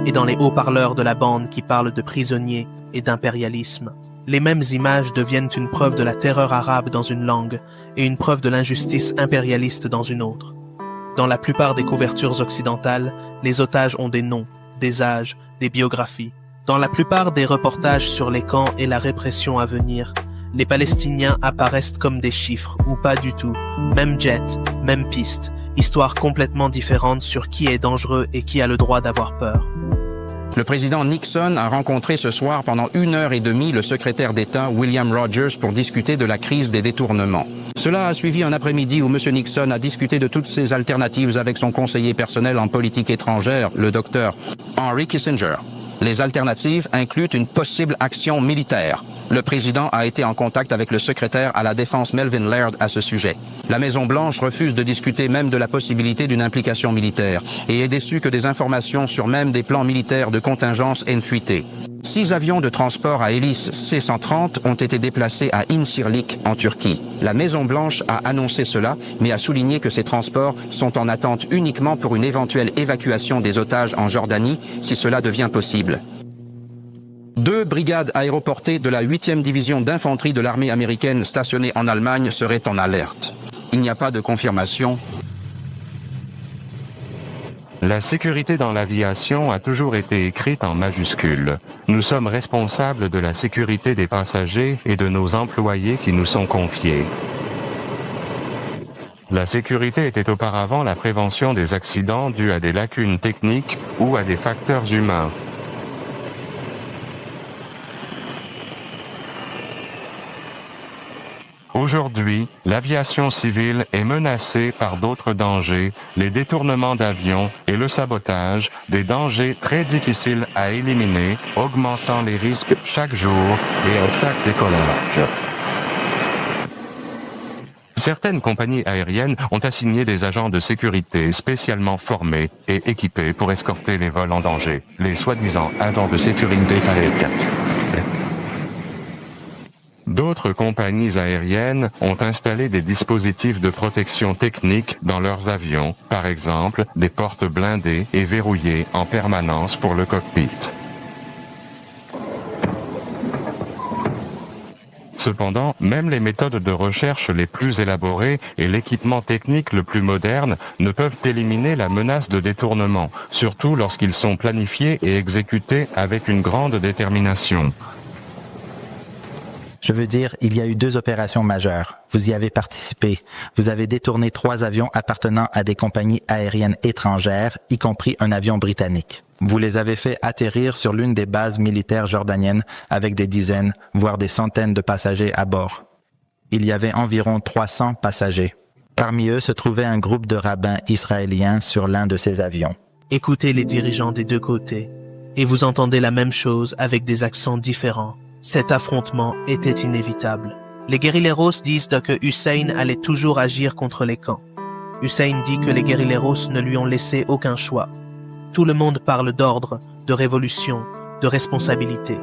et dans les haut-parleurs de la bande qui parlent de prisonniers et d'impérialisme. Les mêmes images deviennent une preuve de la terreur arabe dans une langue et une preuve de l'injustice impérialiste dans une autre. Dans la plupart des couvertures occidentales, les otages ont des noms, des âges, des biographies. Dans la plupart des reportages sur les camps et la répression à venir, les Palestiniens apparaissent comme des chiffres, ou pas du tout. Même jet, même piste, histoire complètement différente sur qui est dangereux et qui a le droit d'avoir peur. Le président Nixon a rencontré ce soir pendant 1h30 le secrétaire d'État William Rogers pour discuter de la crise des détournements. Cela a suivi un après-midi où M. Nixon a discuté de toutes ces alternatives avec son conseiller personnel en politique étrangère, le docteur Henry Kissinger. Les alternatives incluent une possible action militaire. Le président a été en contact avec le secrétaire à la Défense Melvin Laird à ce sujet. La Maison-Blanche refuse de discuter même de la possibilité d'une implication militaire et est déçue que des informations sur même des plans militaires de contingence aient fuité. 6 avions de transport à hélice C-130 ont été déplacés à Incirlik en Turquie. La Maison-Blanche a annoncé cela, mais a souligné que ces transports sont en attente uniquement pour une éventuelle évacuation des otages en Jordanie, si cela devient possible. 2 brigades aéroportées de la 8e division d'infanterie de l'armée américaine stationnées en Allemagne seraient en alerte. Il n'y a pas de confirmation. La sécurité dans l'aviation a toujours été écrite en majuscules. Nous sommes responsables de la sécurité des passagers et de nos employés qui nous sont confiés. La sécurité était auparavant la prévention des accidents dus à des lacunes techniques ou à des facteurs humains. Aujourd'hui, l'aviation civile est menacée par d'autres dangers, les détournements d'avions et le sabotage, des dangers très difficiles à éliminer, augmentant les risques chaque jour et à chaque décollage. Certaines compagnies aériennes ont assigné des agents de sécurité spécialement formés et équipés pour escorter les vols en danger, les soi-disant agents de sécurité aérienne. D'autres compagnies aériennes ont installé des dispositifs de protection technique dans leurs avions, par exemple des portes blindées et verrouillées en permanence pour le cockpit. Cependant, même les méthodes de recherche les plus élaborées et l'équipement technique le plus moderne ne peuvent éliminer la menace de détournement, surtout lorsqu'ils sont planifiés et exécutés avec une grande détermination. Je veux dire, il y a eu 2 opérations majeures. Vous y avez participé. Vous avez détourné 3 avions appartenant à des compagnies aériennes étrangères, y compris un avion britannique. Vous les avez fait atterrir sur l'une des bases militaires jordaniennes avec des dizaines, voire des centaines de passagers à bord. Il y avait environ 300 passagers. Parmi eux se trouvait un groupe de rabbins israéliens sur l'un de ces avions. Écoutez les dirigeants des deux côtés, et vous entendez la même chose avec des accents différents. Cet affrontement était inévitable. Les guérilleros disent que Hussein allait toujours agir contre les camps. Hussein dit que les guérilleros ne lui ont laissé aucun choix. Tout le monde parle d'ordre, de révolution, de responsabilité.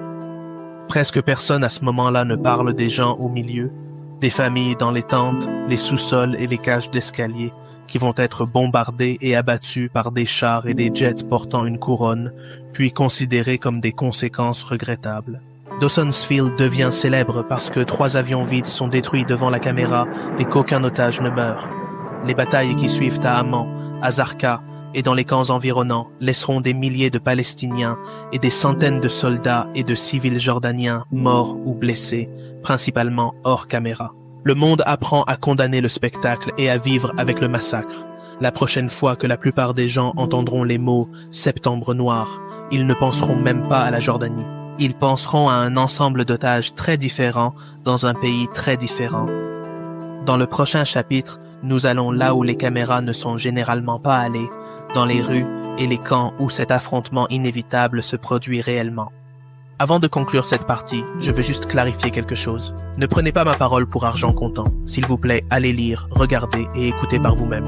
Presque personne à ce moment-là ne parle des gens au milieu, des familles dans les tentes, les sous-sols et les cages d'escalier qui vont être bombardées et abattues par des chars et des jets portant une couronne, puis considérées comme des conséquences regrettables. Dawson's Field devient célèbre parce que 3 avions vides sont détruits devant la caméra et qu'aucun otage ne meurt. Les batailles qui suivent à Amman, à Zarqa et dans les camps environnants laisseront des milliers de Palestiniens et des centaines de soldats et de civils jordaniens morts ou blessés, principalement hors caméra. Le monde apprend à condamner le spectacle et à vivre avec le massacre. La prochaine fois que la plupart des gens entendront les mots « Septembre noir », ils ne penseront même pas à la Jordanie. Ils penseront à un ensemble d'otages très différents dans un pays très différent. Dans le prochain chapitre, nous allons là où les caméras ne sont généralement pas allées, dans les rues et les camps où cet affrontement inévitable se produit réellement. Avant de conclure cette partie, je veux juste clarifier quelque chose. Ne prenez pas ma parole pour argent comptant. S'il vous plaît, allez lire, regardez et écoutez par vous-même.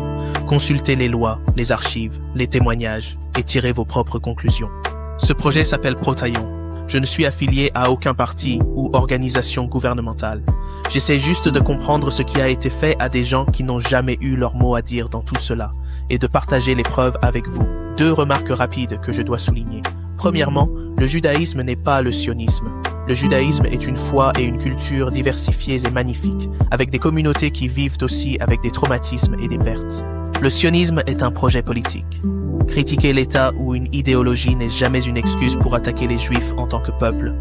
Consultez les lois, les archives, les témoignages et tirez vos propres conclusions. Ce projet s'appelle Protaillon. Je ne suis affilié à aucun parti ou organisation gouvernementale. J'essaie juste de comprendre ce qui a été fait à des gens qui n'ont jamais eu leur mot à dire dans tout cela et de partager les preuves avec vous. 2 remarques rapides que je dois souligner. Premièrement, le judaïsme n'est pas le sionisme. Le judaïsme est une foi et une culture diversifiées et magnifiques, avec des communautés qui vivent aussi avec des traumatismes et des pertes. Le sionisme est un projet politique. Critiquer l'État ou une idéologie n'est jamais une excuse pour attaquer les Juifs en tant que peuple.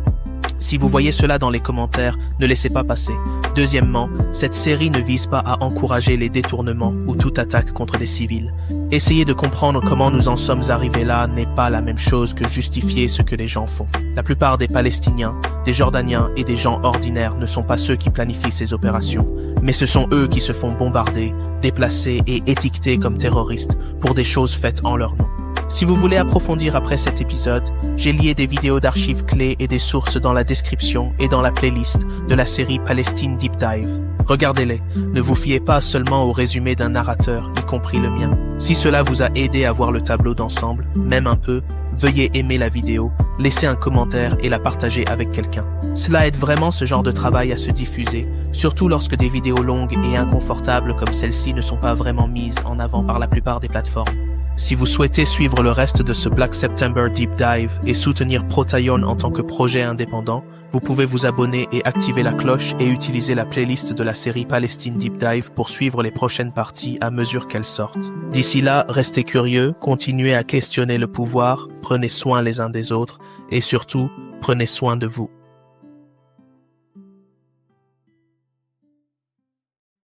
Si vous voyez cela dans les commentaires, ne laissez pas passer. Deuxièmement, cette série ne vise pas à encourager les détournements ou toute attaque contre des civils. Essayer de comprendre comment nous en sommes arrivés là n'est pas la même chose que justifier ce que les gens font. La plupart des Palestiniens, des Jordaniens et des gens ordinaires ne sont pas ceux qui planifient ces opérations, mais ce sont eux qui se font bombarder, déplacer et étiqueter comme terroristes pour des choses faites en leur nom. Si vous voulez approfondir après cet épisode, j'ai lié des vidéos d'archives clés et des sources dans la description et dans la playlist de la série Palestine Deep Dive. Regardez-les, ne vous fiez pas seulement au résumé d'un narrateur, y compris le mien. Si cela vous a aidé à voir le tableau d'ensemble, même un peu, veuillez aimer la vidéo, laisser un commentaire et la partager avec quelqu'un. Cela aide vraiment ce genre de travail à se diffuser, surtout lorsque des vidéos longues et inconfortables comme celle-ci ne sont pas vraiment mises en avant par la plupart des plateformes. Si vous souhaitez suivre le reste de ce Black September Deep Dive et soutenir Protaillon en tant que projet indépendant, vous pouvez vous abonner et activer la cloche et utiliser la playlist de la série Palestine Deep Dive pour suivre les prochaines parties à mesure qu'elles sortent. D'ici là, restez curieux, continuez à questionner le pouvoir, prenez soin les uns des autres et surtout, prenez soin de vous.